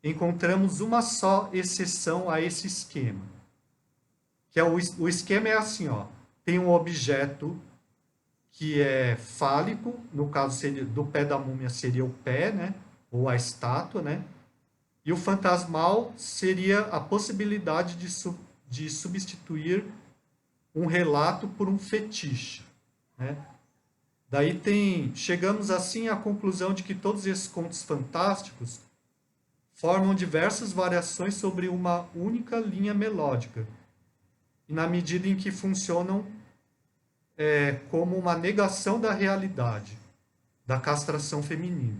encontramos uma só exceção a esse esquema, que é o esquema é assim, ó, tem um objeto que é fálico, no caso seria, do pé da múmia seria o pé, né? Ou a estátua, né? E o fantasmal seria a possibilidade de substituir um relato por um fetiche, né? Daí chegamos assim à conclusão de que todos esses contos fantásticos formam diversas variações sobre uma única linha melódica, e na medida em que funcionam como uma negação da realidade, da castração feminina,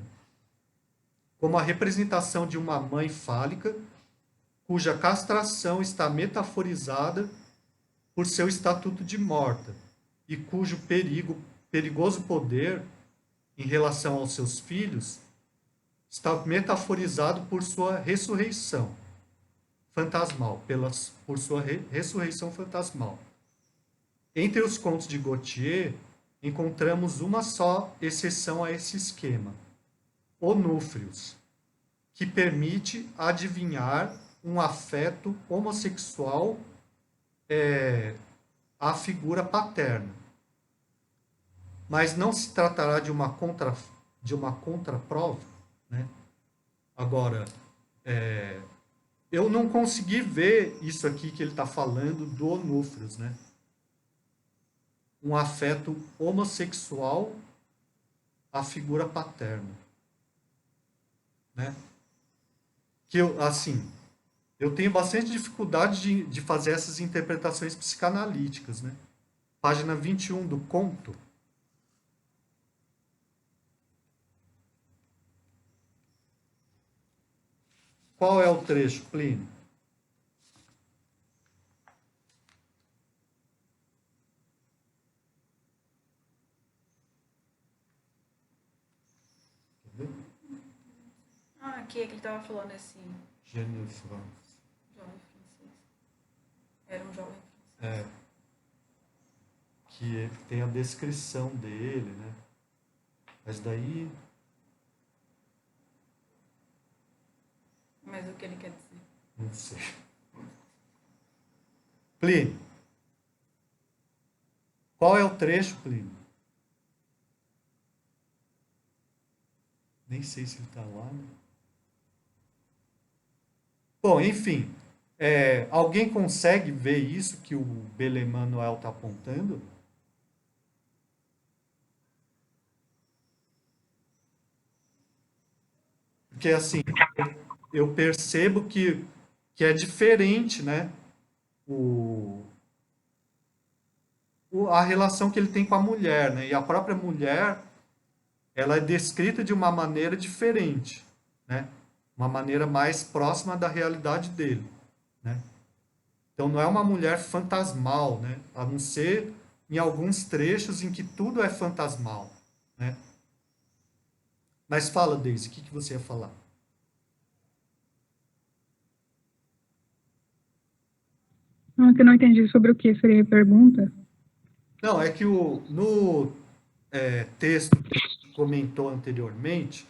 como a representação de uma mãe fálica cuja castração está metaforizada por seu estatuto de morta e cujo perigoso poder em relação aos seus filhos está metaforizado por sua ressurreição fantasmal, por sua ressurreição fantasmal. Entre os contos de Gautier, encontramos uma só exceção a esse esquema, Onúfrios, que permite adivinhar um afeto homossexual à figura paterna. Mas não se tratará de uma contraprova, né? Agora, eu não consegui ver isso aqui que ele está falando do Onúfrios, né? Um afeto homossexual à figura paterna, né? Que eu tenho bastante dificuldade de fazer essas interpretações psicanalíticas, né? Página 21 do conto. Qual é o trecho, Plínio? Aqui é que ele tava falando assim, Gênio France. jovem francês. Era um jovem francês. Que tem a descrição dele, né? Mas daí, Mas o que ele quer dizer? não sei. Plínio, Qual é o trecho, Plínio? Nem sei se ele está lá, né? Bom, enfim, alguém consegue ver isso que o Belemanuel está apontando? Porque assim, eu percebo que é diferente, né? O, a relação que ele tem com a mulher, né? E a própria mulher, ela é descrita de uma maneira diferente, né? Uma maneira mais próxima da realidade dele, né? Então não é uma mulher fantasmal, né? A não ser em alguns trechos em que tudo é fantasmal, né? Mas fala, Deise, o que você ia falar? Que eu não entendi sobre o que seria a pergunta. Não, é que no texto que comentou anteriormente,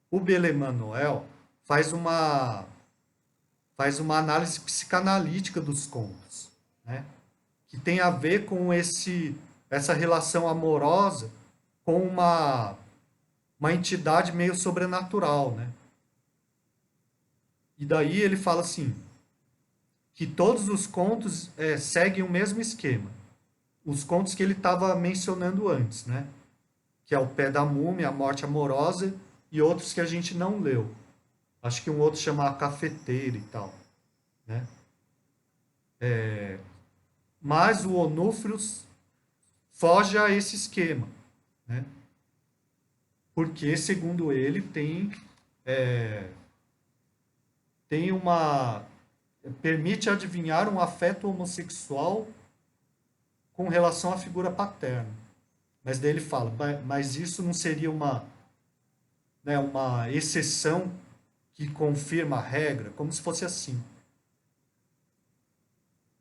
o Belemanuel faz uma análise psicanalítica dos contos, né? Que tem a ver com essa relação amorosa com uma entidade meio sobrenatural, né? E daí ele fala assim, que todos os contos seguem o mesmo esquema. Os contos que ele estava mencionando antes, né? Que é o Pé da Múmia, a Morte Amorosa e outros que a gente não leu. Acho que um outro chama A Cafeteira e tal, né? Mas o Onúfrios foge a esse esquema, né? Porque, segundo ele, tem uma... permite adivinhar um afeto homossexual com relação à figura paterna. Mas daí ele fala, mas isso não seria uma exceção que confirma a regra? Como se fosse assim.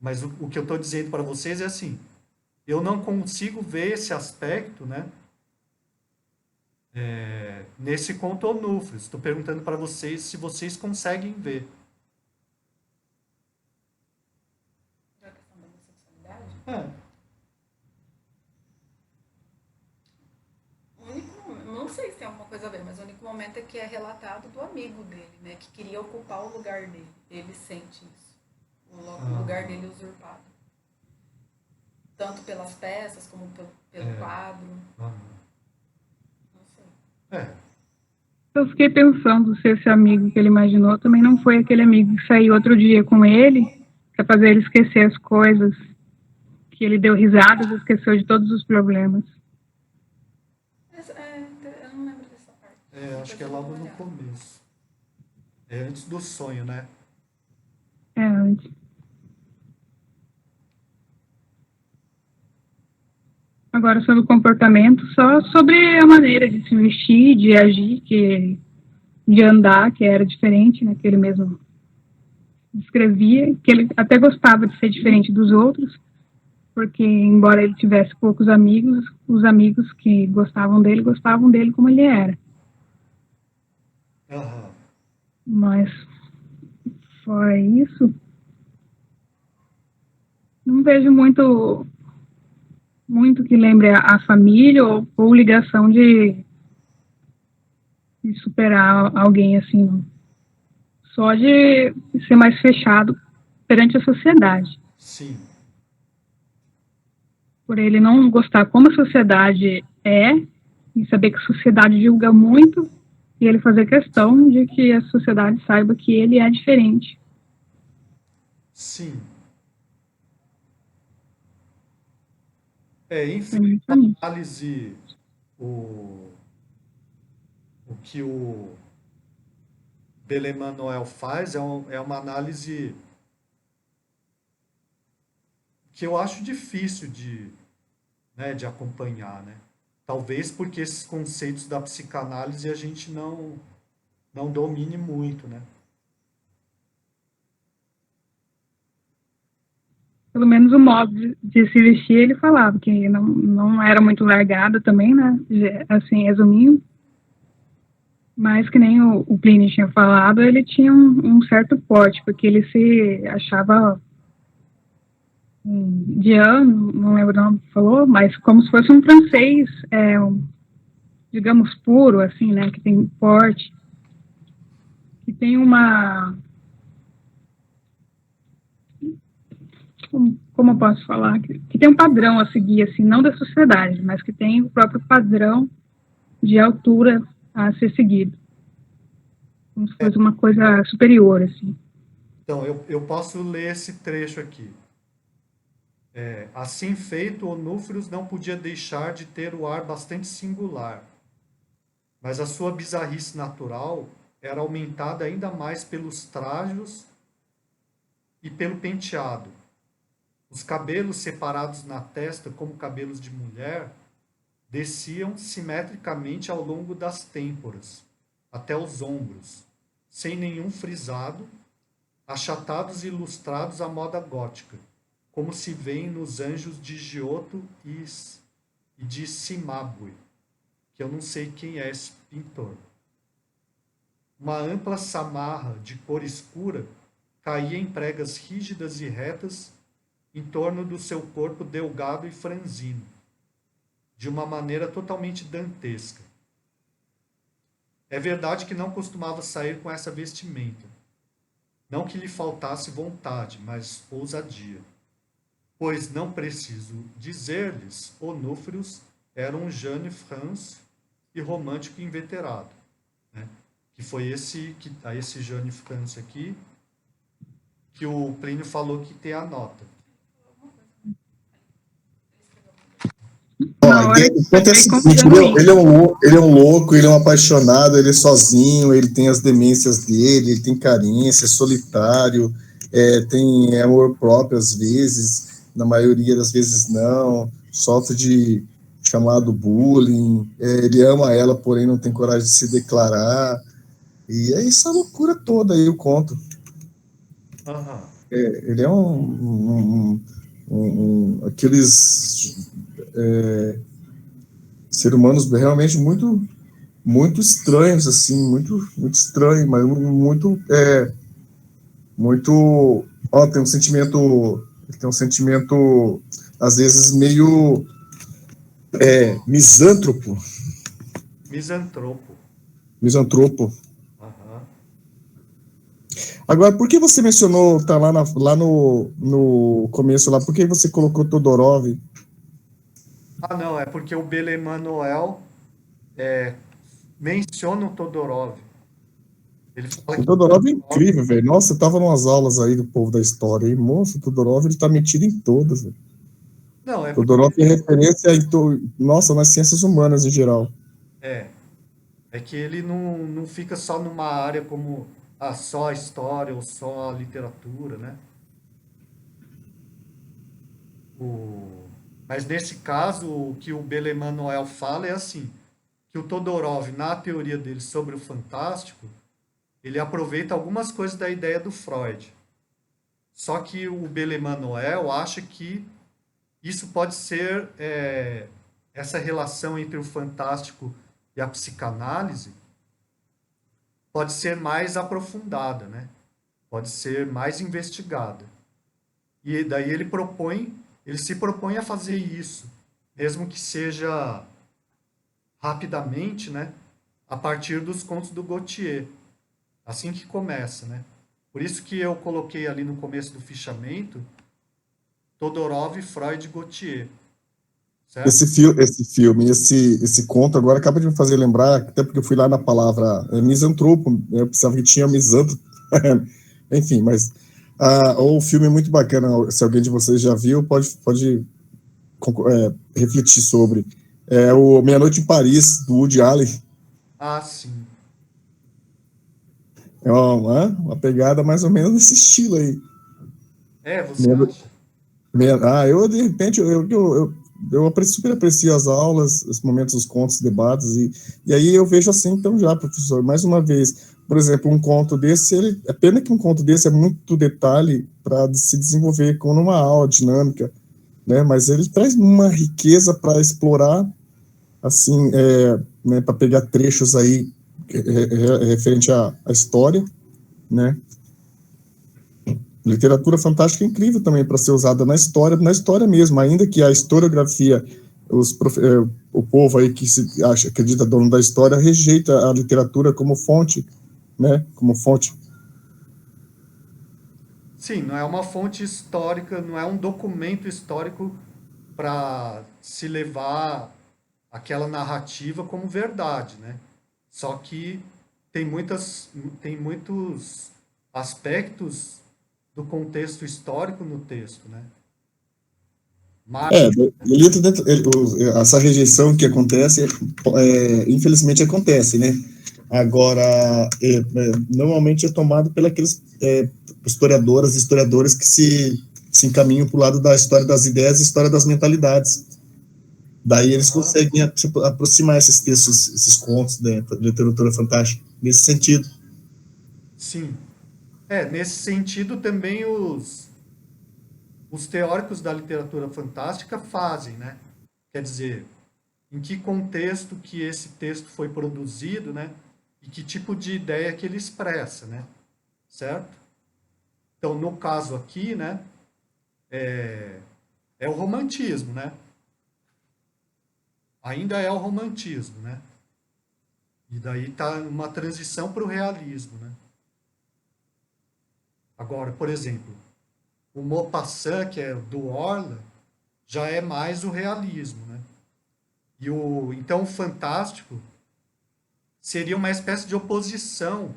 Mas o que eu estou dizendo para vocês é assim, eu não consigo ver esse aspecto, né? Nesse conto Onúfrios. Estou perguntando para vocês se vocês conseguem ver. Da questão da homossexualidade? Não sei se tem alguma coisa a ver, mas o único momento é que é relatado do amigo dele, né? Que queria ocupar o lugar dele. Ele sente isso. O lugar dele usurpado. Tanto pelas peças como pelo quadro. Não sei. Eu fiquei pensando se esse amigo que ele imaginou também não foi aquele amigo que saiu outro dia com ele para fazer ele esquecer as coisas, que ele deu risadas e esqueceu de todos os problemas. Eu não lembro dessa parte. Acho que é logo no começo. É antes do sonho, né? Antes. Agora, sobre o comportamento, só sobre a maneira de se vestir, de agir, de andar, que era diferente, né, que ele mesmo descrevia, que ele até gostava de ser diferente dos outros, porque, embora ele tivesse poucos amigos, os amigos que gostavam dele como ele era. Aham. Mas foi isso. Não vejo muito que lembre a família ou ligação de superar alguém assim, não. Só de ser mais fechado perante a sociedade. Sim. Por ele não gostar como a sociedade é, e saber que a sociedade julga muito, e ele fazer questão de que a sociedade saiba que ele é diferente. Sim. Enfim, a análise, o que o Belemanuel faz é uma análise que eu acho difícil de acompanhar, né? Talvez porque esses conceitos da psicanálise a gente não domine muito, né? Pelo menos o modo de se vestir, ele falava que não era muito largado também, né? Assim, resumindo. Mas que nem o Plínio tinha falado, ele tinha um certo porte, porque ele se achava de ano, não lembro o nome que falou, mas como se fosse um francês, digamos, puro, assim, né, que tem porte, que tem uma, como eu posso falar, que tem um padrão a seguir, assim, não da sociedade, mas que tem o próprio padrão de altura a ser seguido, como se fosse uma coisa superior, assim. Então, eu posso ler esse trecho aqui. Assim feito, Onúfrios não podia deixar de ter o ar bastante singular, mas a sua bizarrice natural era aumentada ainda mais pelos trajos e pelo penteado. Os cabelos separados na testa como cabelos de mulher desciam simetricamente ao longo das têmporas, até os ombros, sem nenhum frisado, achatados e ilustrados à moda gótica, como se vêem nos Anjos de Giotto e de Cimabue, que eu não sei quem é esse pintor. Uma ampla samarra de cor escura caía em pregas rígidas e retas em torno do seu corpo delgado e franzino, de uma maneira totalmente dantesca. É verdade que não costumava sair com essa vestimenta. Não que lhe faltasse vontade, mas ousadia. Pois não preciso dizer-lhes, Onúfrios era um Jeune France e romântico inveterado, né? Que foi esse Jeune France aqui, que o Plínio falou que tem a nota. Na hora O ponto é o que seguinte, ele é um louco, ele é um apaixonado, ele é sozinho, ele tem as demências dele, ele tem carência, é solitário, tem amor próprio às vezes, na maioria das vezes não, sofre de chamado bullying, ele ama ela, porém não tem coragem de se declarar, e é essa loucura toda aí, o conto. Aham. Ele é aqueles seres humanos realmente muito estranhos, assim, muito estranho, mas tem um sentimento às vezes meio misântropo. Misantropo. Aham. Agora, por que você mencionou, tá lá no começo lá, por que você colocou Todorov? Ah, não, é porque o Belemanuel menciona o Todorov. Ele fala O que Todorov é incrível, velho. Nossa, eu tava em umas aulas aí do povo da história, e, moço, o Todorov, ele tá metido em todas, velho. Não, é Todorov porque é referência nossa, nas ciências humanas em geral. é, é que ele não fica só numa área como só a história ou só a literatura, né? Mas nesse caso, o que o Belemanuel fala é assim, que o Todorov, na teoria dele sobre o fantástico, ele aproveita algumas coisas da ideia do Freud. Só que o Belemanuel acha que isso pode ser, essa relação entre o fantástico e a psicanálise pode ser mais aprofundada, né? Pode ser mais investigada. E daí ele se propõe a fazer isso, mesmo que seja rapidamente, né? A partir dos contos do Gautier. Assim que começa, né? Por isso que eu coloquei ali no começo do fichamento Todorov, Freud e Gautier. Certo? Esse conto agora acaba de me fazer lembrar, até porque eu fui lá na palavra misantropo, eu pensava que tinha misantropo, enfim, mas o filme é muito bacana, se alguém de vocês já viu, pode refletir sobre. É o Meia-Noite em Paris, do Woody Allen. Ah, sim. É uma pegada mais ou menos desse estilo aí. Você acha? Eu de repente, super aprecio as aulas, os momentos, os contos, os debates, e aí eu vejo assim, então já, professor, mais uma vez, por exemplo, um conto desse, é pena que um conto desse é muito detalhe para se desenvolver como uma aula dinâmica, né, mas ele traz uma riqueza para explorar, assim, né, para pegar trechos aí referente à história, né, Literatura fantástica é incrível também para ser usada na história mesmo, ainda que a historiografia, o povo aí que acredita dono da história, rejeita a literatura como fonte, né, como fonte. Sim, não é uma fonte histórica, não é um documento histórico para se levar aquela narrativa como verdade, né? Só que tem muitos aspectos do contexto histórico no texto, né? Mas, Essa rejeição que acontece, infelizmente acontece, né? Agora, normalmente é tomado pelos historiadoras e historiadores que se encaminham para o lado da história das ideias e história das mentalidades. Daí eles conseguem aproximar esses textos, esses contos da literatura fantástica, nesse sentido. sim. Nesse sentido também os teóricos da literatura fantástica fazem, né? Quer dizer, em que contexto que esse texto foi produzido, né? E que tipo de ideia que ele expressa, né? Certo? Então, no caso aqui, né? É o romantismo, né? Ainda é o romantismo, né? E daí está uma transição para o realismo, né? Agora, por exemplo, o Maupassant, que é do Orla, já é mais o realismo, né? Então o fantástico seria uma espécie de oposição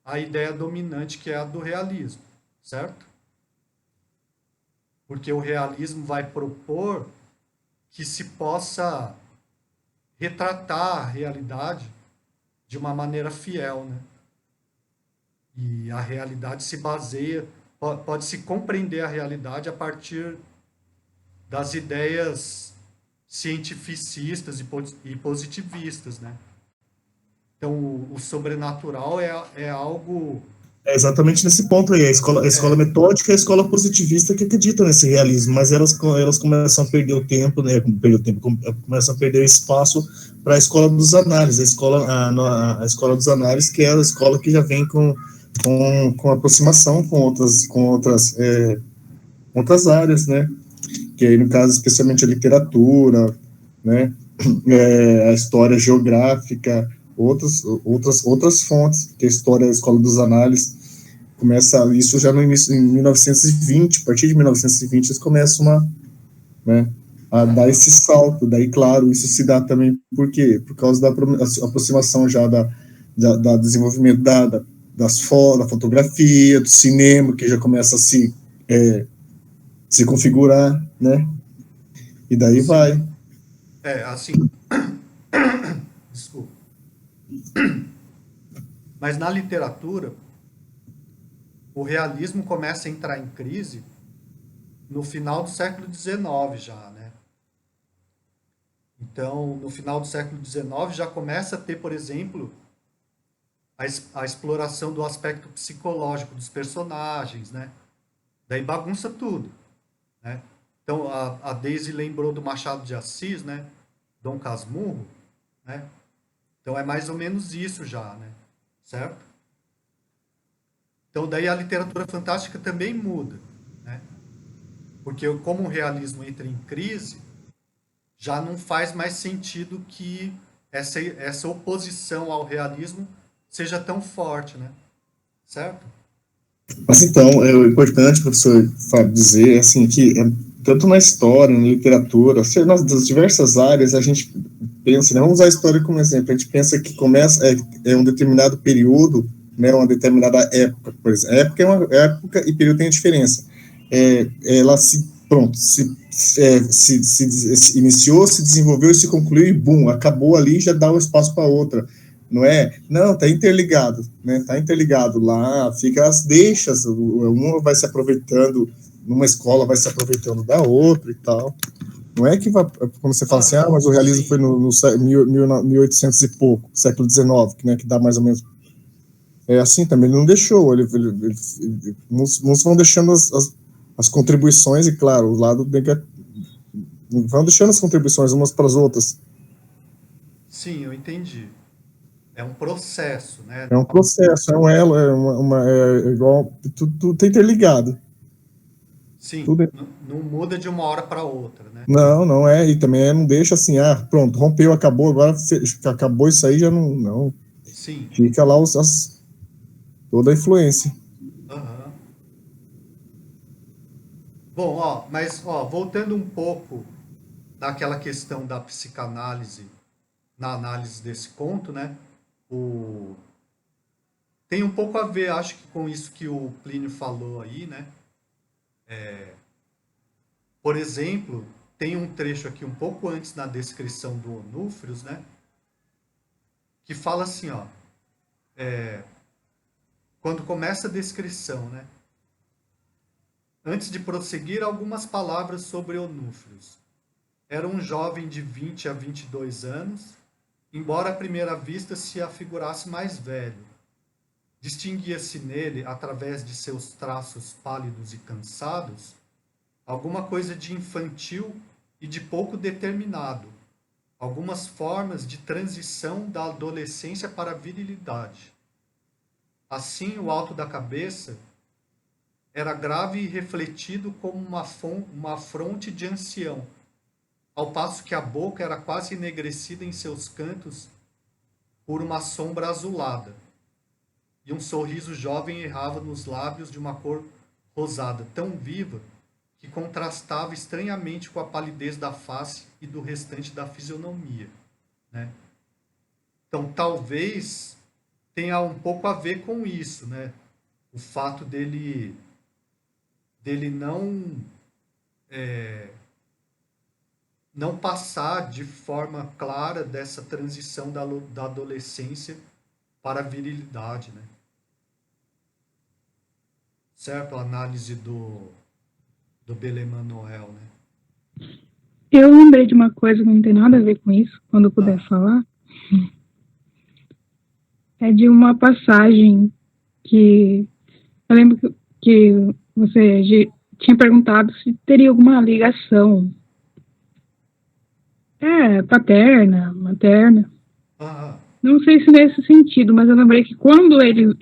à ideia dominante que é a do realismo, certo? Porque o realismo vai propor que se possa retratar a realidade de uma maneira fiel, né? E a realidade se baseia, pode-se compreender a realidade a partir das ideias cientificistas e positivistas, né? Então, o sobrenatural é algo... É exatamente nesse ponto aí, a escola metódica e a escola positivista que acreditam nesse realismo, mas elas começam a perder o tempo, né, começam a perder o espaço para a escola dos análises, a escola dos análises, que é a escola que já vem com aproximação com outras áreas, né, que aí no caso especialmente a literatura, né, a história geográfica, outras fontes, que a história da escola dos análises começa isso já no início, em 1920, a partir de 1920 eles começam a dar esse salto. Daí, claro, isso se dá também por causa da aproximação já da desenvolvimento da fotografia, do cinema, que já começa a se configurar, né? E daí vai. Assim... Desculpa. Mas na literatura, o realismo começa a entrar em crise no final do século XIX já, né? Então, no final do século XIX já começa a ter, por exemplo, a exploração do aspecto psicológico dos personagens, né? Daí bagunça tudo, né? Então, a Daisy lembrou do Machado de Assis, né? Dom Casmurro, né? Então, é mais ou menos isso já, né? Certo? Então, daí a literatura fantástica também muda, né? Porque como o realismo entra em crise, já não faz mais sentido que essa oposição ao realismo seja tão forte, né? Certo? Mas então, o importante, professor, dizer assim, que tanto na história, na literatura, nas diversas áreas, a gente pensa, né, vamos usar a história como exemplo, a gente pensa que começa um determinado período, né, uma determinada época, por exemplo. Época e período tem a diferença. Ela se iniciou, se desenvolveu e se concluiu e bum, acabou ali, já dá o espaço para outra. Não, tá interligado, né? Tá interligado lá, fica as deixas, uma vai se aproveitando, numa escola vai se aproveitando da outra e tal. Não é que vai, como você fala assim, mas o realismo foi no 1800 e pouco, século XIX, né, que dá mais ou menos. É assim também, ele não deixou, uns vão deixando as contribuições, e claro, o lado vão deixando as contribuições umas para as outras. Sim, eu entendi. É um processo, né? É um processo, é um elo, é igual, tudo tá interligado. Sim, Tudo é- não muda de uma hora para outra, né? não é, e também não deixa assim, pronto, rompeu, acabou, agora acabou isso aí, já não, Sim. fica lá toda a influência. Aham. Bom, mas voltando um pouco daquela questão da psicanálise, na análise desse conto, né? Tem um pouco a ver, acho que com isso que o Plínio falou aí, né? Por exemplo, tem um trecho aqui um pouco antes na descrição do Onúfrios, né? Que fala assim, quando começa a descrição, né? Antes de prosseguir, algumas palavras sobre Onúfrios. Era um jovem de 20 a 22 anos, embora à primeira vista se afigurasse mais velho. Distinguia-se nele, através de seus traços pálidos e cansados, alguma coisa de infantil e de pouco determinado, algumas formas de transição da adolescência para a virilidade. Assim, o alto da cabeça era grave e refletido como uma fronte de ancião, ao passo que a boca era quase enegrecida em seus cantos por uma sombra azulada, e um sorriso jovem errava nos lábios de uma cor rosada tão viva que contrastava estranhamente com a palidez da face e do restante da fisionomia, né? Então, talvez tenha um pouco a ver com isso, né? O fato dele não passar de forma clara dessa transição da adolescência para a virilidade, né? Certo? A análise do Belemanuel, né? Eu lembrei de uma coisa que não tem nada a ver com isso, quando eu puder falar. É de uma passagem que eu lembro que você tinha perguntado se teria alguma ligação paterna, materna. Não sei se nesse sentido, mas eu lembrei que quando ele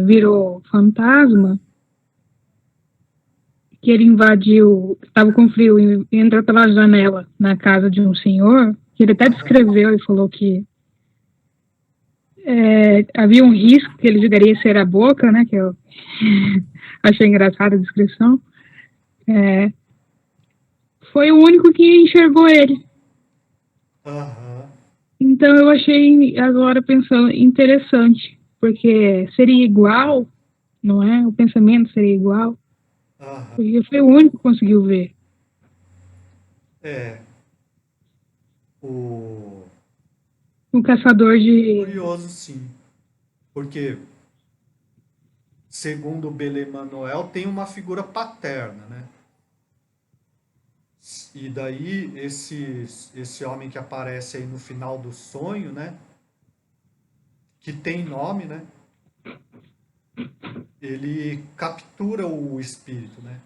virou fantasma, que ele invadiu, estava com frio e entrou pela janela na casa de um senhor, que ele até descreveu e falou que havia um risco que ele jogaria ser a boca, né, que eu achei engraçada a descrição. Foi o único que enxergou ele. Então eu achei, agora pensando, interessante, porque seria igual, não é? O pensamento seria igual, porque foi o único que conseguiu ver. O caçador de... Curioso, sim. Porque, segundo o Belemanuel, tem uma figura paterna, né? E daí, esse homem que aparece aí no final do sonho, né? Que tem nome, né? Ele captura o espírito, né?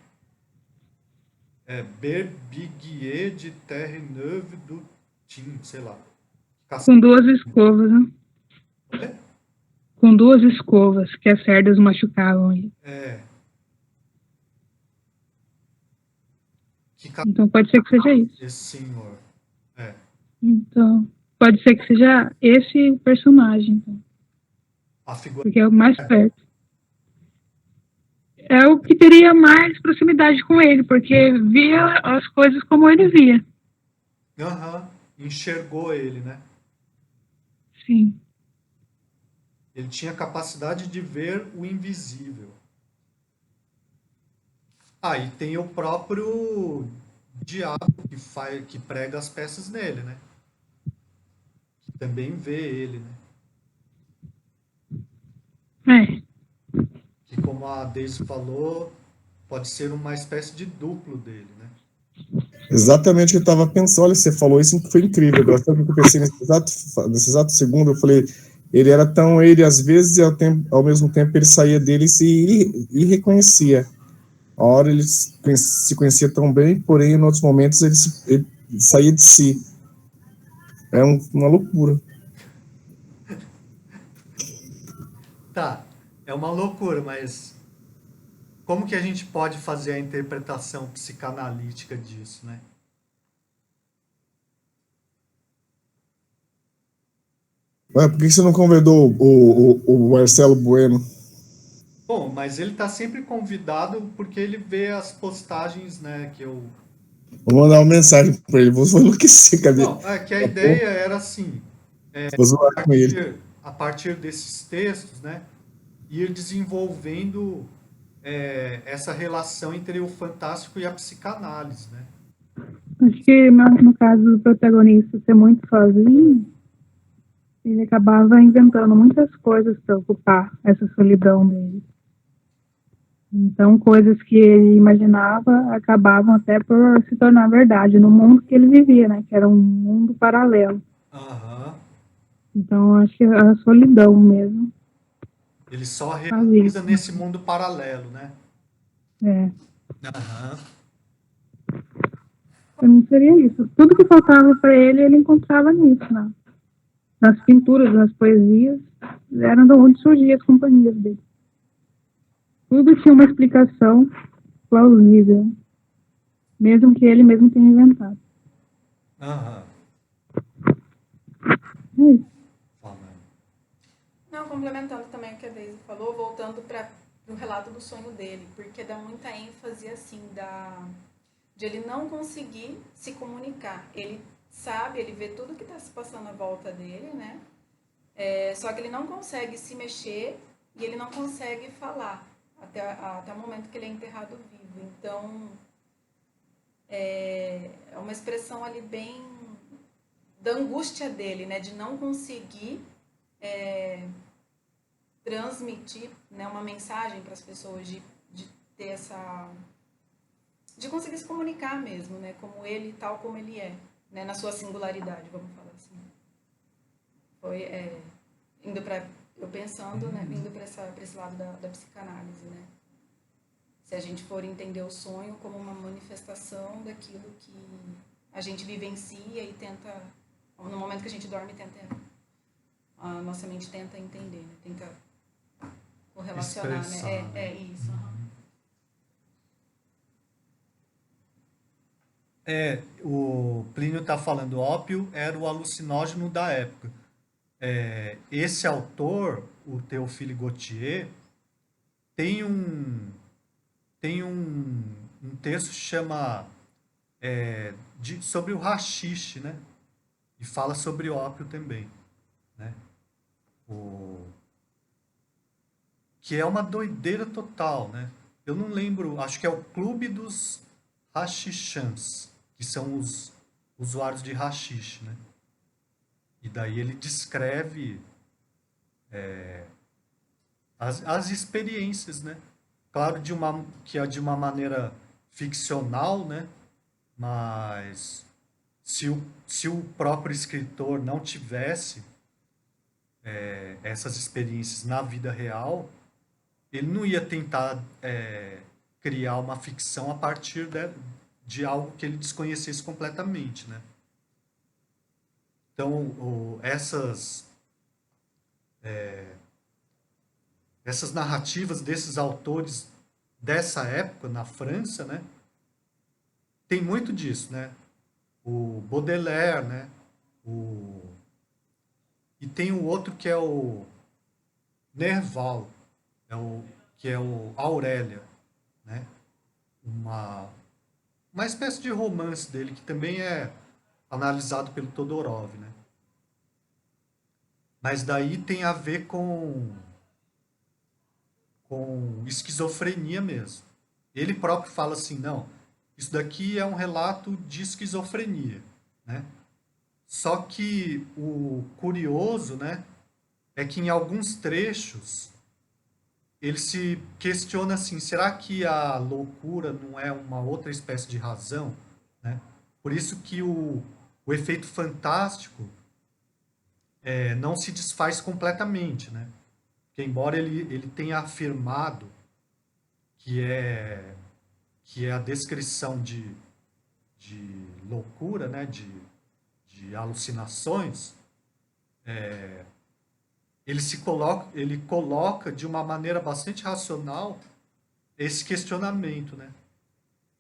Berbiguier de Terre-Neuve du Tim, sei lá. Com 2 escovas, né? Com 2 escovas, que as cerdas machucavam ele. Então pode ser que seja isso. Esse senhor. Então, pode ser que seja esse personagem. Então. A figura... Porque é o mais perto. É o que teria mais proximidade com ele, porque via as coisas como ele via. Enxergou ele, né? Sim. Ele tinha capacidade de ver o invisível. E tem o próprio diabo que prega as peças nele, né? Que também vê ele, né? Que, como a Daisy falou, pode ser uma espécie de duplo dele, né? Exatamente o que eu estava pensando. Olha, você falou isso, foi incrível. Agora, sabe o que eu pensei nesse exato segundo? Eu falei, ele era tão ele, às vezes, e ao mesmo tempo ele saía dele e reconhecia. A hora ele se conhecia tão bem, porém, em outros momentos, ele saía de si. É uma loucura. Tá, é uma loucura, mas como que a gente pode fazer a interpretação psicanalítica disso, né? Ué, por que você não convidou o Marcelo Bueno? Bom, mas ele tá sempre convidado porque ele vê as postagens, né, que eu... Vou mandar uma mensagem pra ele, vou enlouquecer, cadê? Não, é que a ideia era assim, Vou zoar com ele. a partir desses textos, né, ir desenvolvendo essa relação entre o fantástico e a psicanálise, né? Acho que no caso do protagonista ser muito sozinho, ele acabava inventando muitas coisas para ocupar essa solidão dele. Então, coisas que ele imaginava acabavam até por se tornar verdade no mundo que ele vivia, né? Que era um mundo paralelo. Aham. Então, acho que a solidão mesmo Ele só faz realiza isso. nesse mundo paralelo, né? É. Aham. Pra mim seria isso. Tudo que faltava para ele, ele encontrava nisso, né? Nas pinturas, nas poesias, eram de onde surgiam as companhias dele. Tudo tinha uma explicação plausível, mesmo que ele mesmo tenha inventado. Aham. É isso. Falando. Não, complementando também o que a Daisy falou, voltando para o relato do sonho dele, porque dá muita ênfase assim de ele não conseguir se comunicar. Ele sabe, ele vê tudo que está se passando à volta dele, né? Só que ele não consegue se mexer e ele não consegue falar até o momento que ele é enterrado vivo. Então, é uma expressão ali bem da angústia dele, né? De não conseguir transmitir, né, uma mensagem para as pessoas, de ter essa... de conseguir se comunicar mesmo, né? Como ele, tal como ele é, né? Na sua singularidade, vamos falar assim. Foi indo para... eu pensando, né, indo para esse lado da psicanálise, né? Se a gente for entender o sonho como uma manifestação daquilo que a gente vivencia e tenta, no momento que a gente dorme, a nossa mente tenta entender, né? Tenta correlacionar, Expressar, né? né? Isso. O Plínio está falando, ópio era o alucinógeno da época. Esse autor, o Théophile Gautier, tem um texto que chama sobre o haxixe, né? E fala sobre ópio também, né? Que é uma doideira total, né? Eu não lembro, acho que é o Clube dos Haxichans, que são os usuários de haxixe, né? E daí ele descreve as experiências, né? Claro, que é de uma maneira ficcional, né? Mas se o próprio escritor não tivesse essas experiências na vida real, ele não ia tentar criar uma ficção a partir de algo que ele desconhecesse completamente, né? Então, essas narrativas desses autores dessa época, na França, né? Tem muito disso, né? O Baudelaire, né? E tem o outro que é o Nerval, que é o Aurélia, né? Uma espécie de romance dele, que também é analisado pelo Todorov, né? Mas daí tem a ver com esquizofrenia mesmo. Ele próprio fala assim, não, isso daqui é um relato de esquizofrenia, né? Só que o curioso, né, é que em alguns trechos ele se questiona assim, será que a loucura não é uma outra espécie de razão, né? Por isso que o efeito fantástico não se desfaz completamente, né? Porque embora ele tenha afirmado que é a descrição de loucura, né? De alucinações, ele coloca de uma maneira bastante racional esse questionamento, né?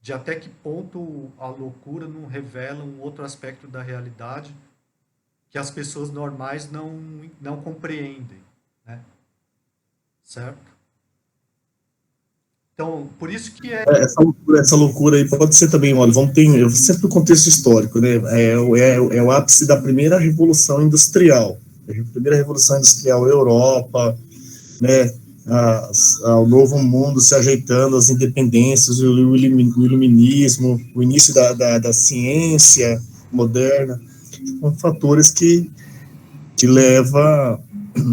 De até que ponto a loucura não revela um outro aspecto da realidade que as pessoas normais não compreendem, né? Certo? Então, por isso que Essa loucura aí pode ser também, olha, vamos ter sempre o contexto histórico, né? É o ápice da primeira revolução industrial. A primeira revolução industrial, Europa, né? O novo mundo se ajeitando, as independências, o iluminismo, o início da ciência moderna, são fatores que leva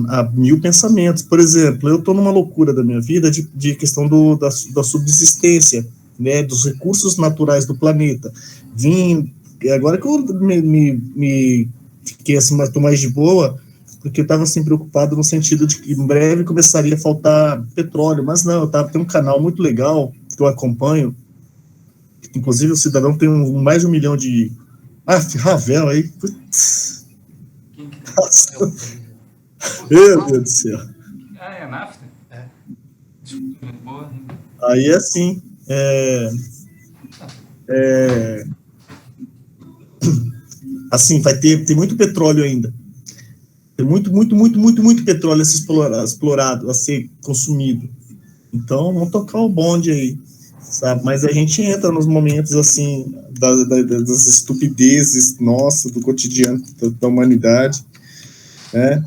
a mil pensamentos. Por exemplo, eu estou numa loucura da minha vida de questão da subsistência, né, dos recursos naturais do planeta. Agora que eu me fiquei assim, tô mais de boa, porque eu estava assim preocupado no sentido de que em breve começaria a faltar petróleo, mas não, tem um canal muito legal que eu acompanho, inclusive o cidadão tem mais de 1 milhão de... Ravel aí, putz. Quem que tem? Nossa. Meu Deus do céu. É NAFTA? É. Boa. Aí é assim, assim, vai ter muito petróleo ainda. Tem muito petróleo a ser explorado, a ser consumido. Então, vamos tocar o bonde aí, sabe? Mas a gente entra nos momentos, assim, das estupidezes, nossa, do cotidiano da humanidade, né?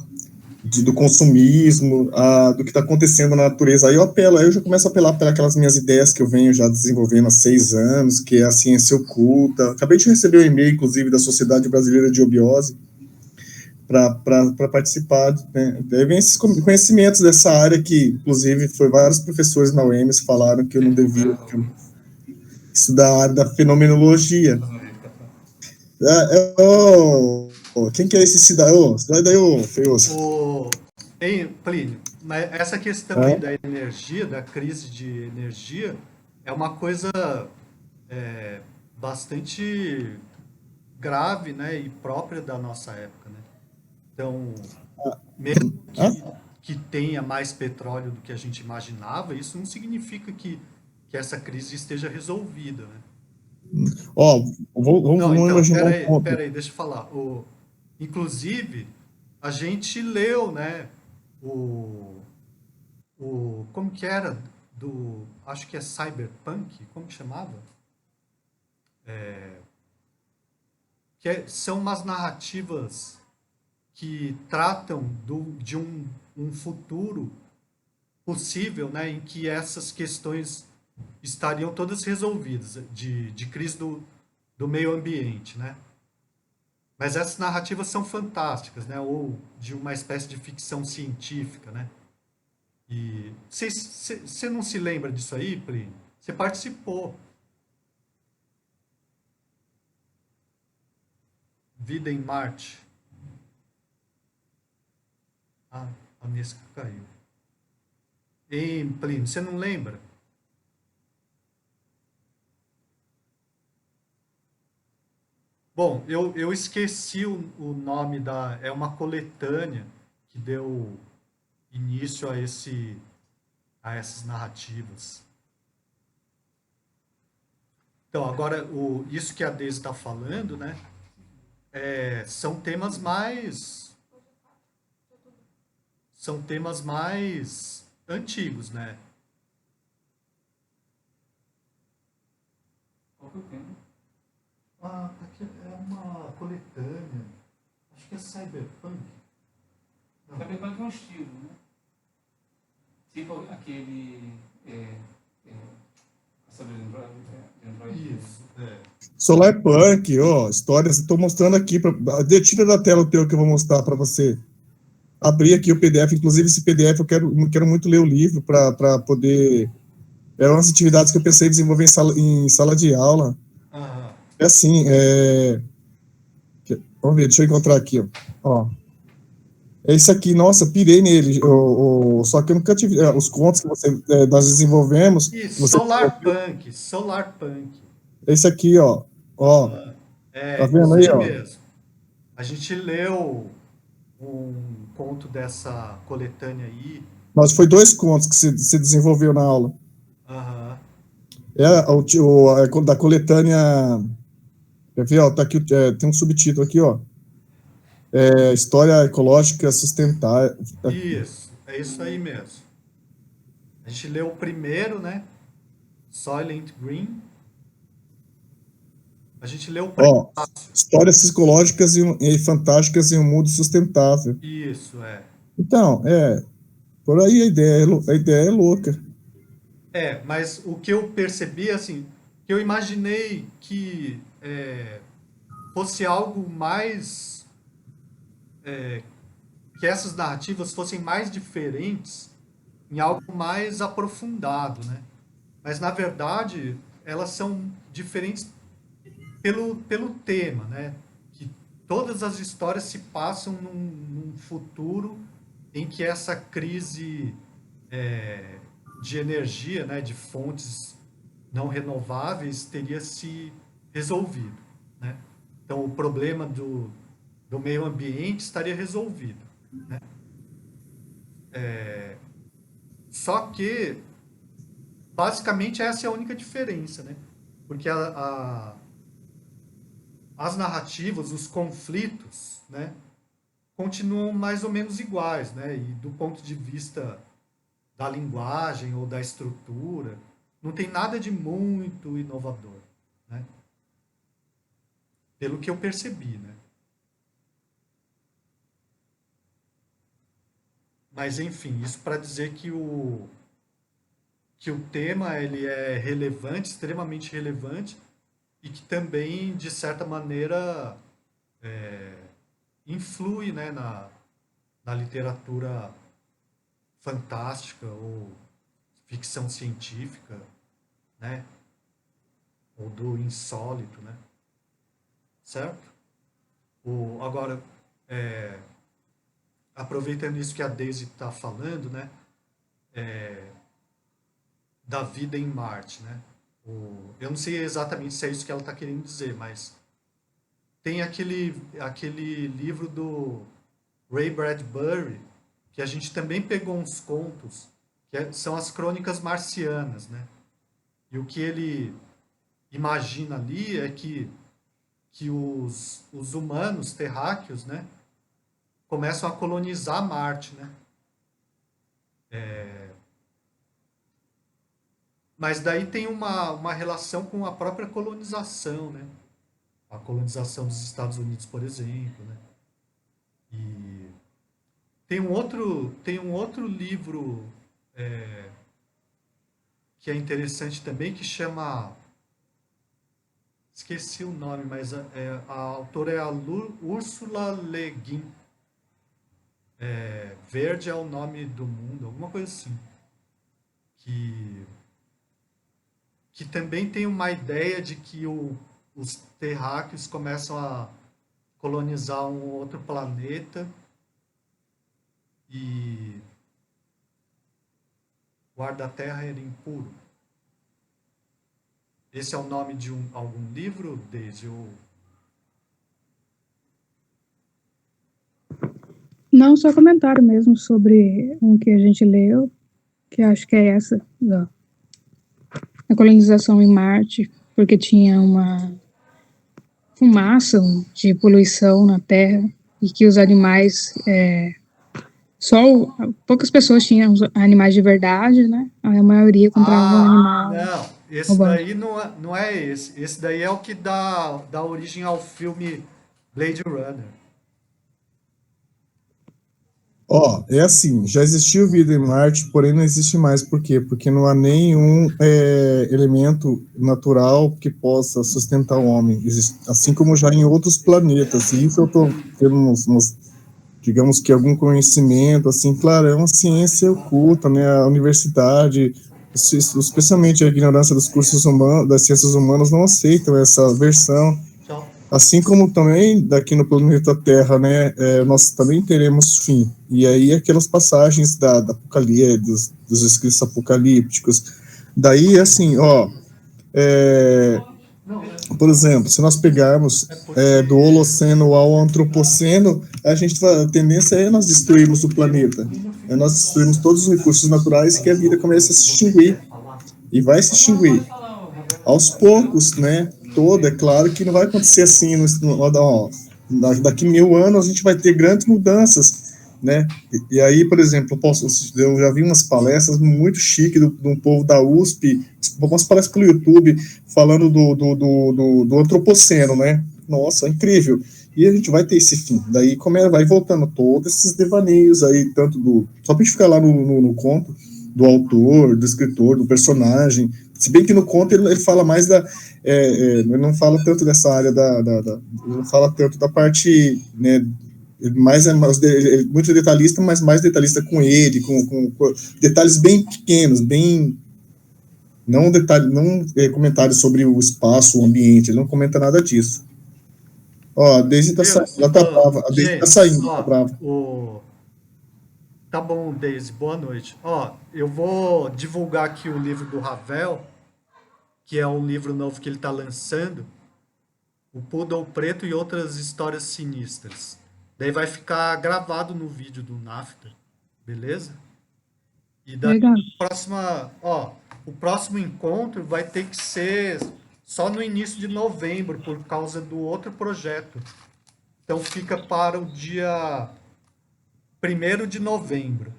Do consumismo, do que está acontecendo na natureza. Aí eu já começo a apelar para aquelas minhas ideias que eu venho já desenvolvendo há 6 anos, que é a ciência oculta. Acabei de receber um e-mail, inclusive, da Sociedade Brasileira de Obiose, para participar, né? Daí vem esses conhecimentos dessa área que, inclusive, foi vários professores na UEMS falaram que eu não devia estudar a área da fenomenologia. Quem que é esse cidadão? Sai daí, feioso. Hein, Plínio, mas essa questão aí da energia, da crise de energia, é uma coisa bastante grave, né, e própria da nossa época, né? Então, mesmo que tenha mais petróleo do que a gente imaginava, isso não significa que essa crise esteja resolvida, né? Vamos imaginar um ponto. Peraí, deixa eu falar. Inclusive, a gente leu, né, como que era acho que é Cyberpunk, como que chamava? São umas narrativas que tratam de um futuro possível, né, em que essas questões estariam todas resolvidas, de crise do meio ambiente, né? Mas essas narrativas são fantásticas, né? Ou de uma espécie de ficção científica, né? E você não se lembra disso aí, Plínio? Você participou. Vida em Marte. A Nesca caiu. Ei, Plínio, você não lembra? Bom, eu esqueci o nome é uma coletânea que deu início a essas narrativas. Então, agora, isso que a Deise está falando, né, são temas mais antigos, né? Qual que é o tema? Aqui é uma coletânea. Acho que é Cyberpunk. Cyberpunk é um estilo, né? Tipo aquele... Sobre Android. Isso, Solarpunk, histórias, estou mostrando aqui, tira da tela o teu que eu vou mostrar para você. Abri aqui o PDF, inclusive esse PDF eu quero muito ler o livro para poder... Eram umas atividades que eu pensei em desenvolver em sala de aula. É assim, vamos ver, deixa eu encontrar aqui, ó. É esse aqui, nossa, pirei nele, só que eu nunca tive, os contos que nós desenvolvemos... Isso, Solarpunk. Esse aqui, ó. Tá vendo aí, isso ó? mesmo. A gente leu um conto dessa coletânea aí. Mas foi 2 contos que se desenvolveu na aula. Aham. Da coletânea. Quer ver, ó, tá aqui, tem um subtítulo aqui, ó. História ecológica sustentável. Isso, é isso aí mesmo. A gente leu o primeiro, né? Soylent Green. A gente leu o Ó, prefácio. histórias psicológicas e fantásticas em um mundo sustentável. Isso, é. Então, por aí a ideia é louca. Mas o que eu percebi, assim, que eu imaginei que fosse algo mais. Que essas narrativas fossem mais diferentes, em algo mais aprofundado, né? Mas, na verdade, elas são diferentes pelo tema, né? Que todas as histórias se passam num futuro em que essa crise de energia, né, de fontes não renováveis, teria se resolvido, né? Então, o problema do meio ambiente estaria resolvido, né? Só que, basicamente, essa é a única diferença, né? Porque as narrativas, os conflitos, né, continuam mais ou menos iguais, né? E do ponto de vista da linguagem ou da estrutura, não tem nada de muito inovador, né? Pelo que eu percebi, né? Mas, enfim, isso para dizer que o tema ele é relevante, extremamente relevante, e que também, de certa maneira, influi, né, na literatura fantástica ou ficção científica, né? Ou do insólito, né? Certo? Agora, aproveitando isso que a Daisy está falando, né? Da vida em Marte, né? Eu não sei exatamente se é isso que ela está querendo dizer, mas tem aquele livro do Ray Bradbury, que a gente também pegou uns contos, que são as Crônicas Marcianas, né? E o que ele imagina ali é que os humanos terráqueos, né, começam a colonizar Marte, né? Mas daí tem uma relação com a própria colonização, né? A colonização dos Estados Unidos, por exemplo, né? E tem um outro livro que é interessante também, que chama... Esqueci o nome, mas a autora é a Ursula Le Guin. Verde é o nome do mundo, alguma coisa assim. Que também tem uma ideia de que os terráqueos começam a colonizar um outro planeta e o ar da Terra era impuro. Esse é o nome de algum livro, Daisy? Não, só comentário mesmo sobre um que a gente leu, que acho que é essa, a colonização em Marte, porque tinha uma fumaça de poluição na Terra e que os animais, poucas pessoas tinham animais de verdade, né? A maioria comprava um animal. Não, esse roubando. daí não é esse. Esse daí é o que dá origem ao filme Blade Runner. É assim, já existiu vida em Marte, porém não existe mais. Por quê? Porque não há nenhum elemento natural que possa sustentar o homem, assim como já em outros planetas. E isso eu estou tendo digamos que algum conhecimento, assim, claro, é uma ciência oculta, né? A universidade, especialmente a ignorância dos cursos humanos, das ciências humanas, não aceitam essa versão. Assim como também daqui no planeta Terra, né, nós também teremos fim. E aí aquelas passagens da Apocalipse, dos escritos apocalípticos. Daí, assim, Por exemplo, se nós pegarmos do Holoceno ao Antropoceno, a tendência é nós destruirmos o planeta. É nós destruirmos todos os recursos naturais que a vida começa a se extinguir. E vai se extinguir. Aos poucos, né? É claro que não vai acontecer assim. Daqui 1000 anos a gente vai ter grandes mudanças, né? E aí, por exemplo, eu já vi umas palestras muito chiques do povo da USP, umas palestras pelo YouTube, falando do Antropoceno, né? Nossa, incrível. E a gente vai ter esse fim. Daí vai voltando todos esses devaneios aí, só pra gente ficar lá no conto do autor, do escritor, do personagem. Se bem que no conto ele fala mais ele não fala tanto dessa área ele não fala tanto da parte, né, muito detalhista, mas mais detalhista com ele, com detalhes bem pequenos, não comentários sobre o espaço, o ambiente, ele não comenta nada disso. Ó, a Daisy ela tá brava, a Daisy tá saindo, tá brava. Tá bom, Daisy, boa noite. Ó, eu vou divulgar aqui o livro do Ravel, que é um livro novo que ele está lançando, O Poodle Preto e Outras Histórias Sinistras. Daí vai ficar gravado no vídeo do NAFTA, beleza? E daí Legal. o próximo encontro vai ter que ser só no início de novembro, por causa do outro projeto. Então fica para o dia 1º de novembro.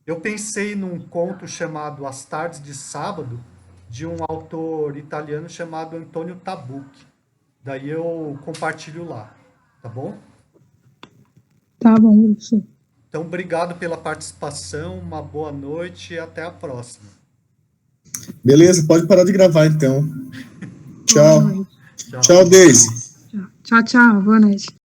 Eu pensei num conto chamado As Tardes de Sábado, de um autor italiano chamado Antonio Tabucchi. Daí eu compartilho lá, tá bom? Tá bom, professor. Então, obrigado pela participação, uma boa noite e até a próxima. Beleza, pode parar de gravar então. Tchau. Boa noite. Tchau, Daisy. Tchau, tchau. Boa noite.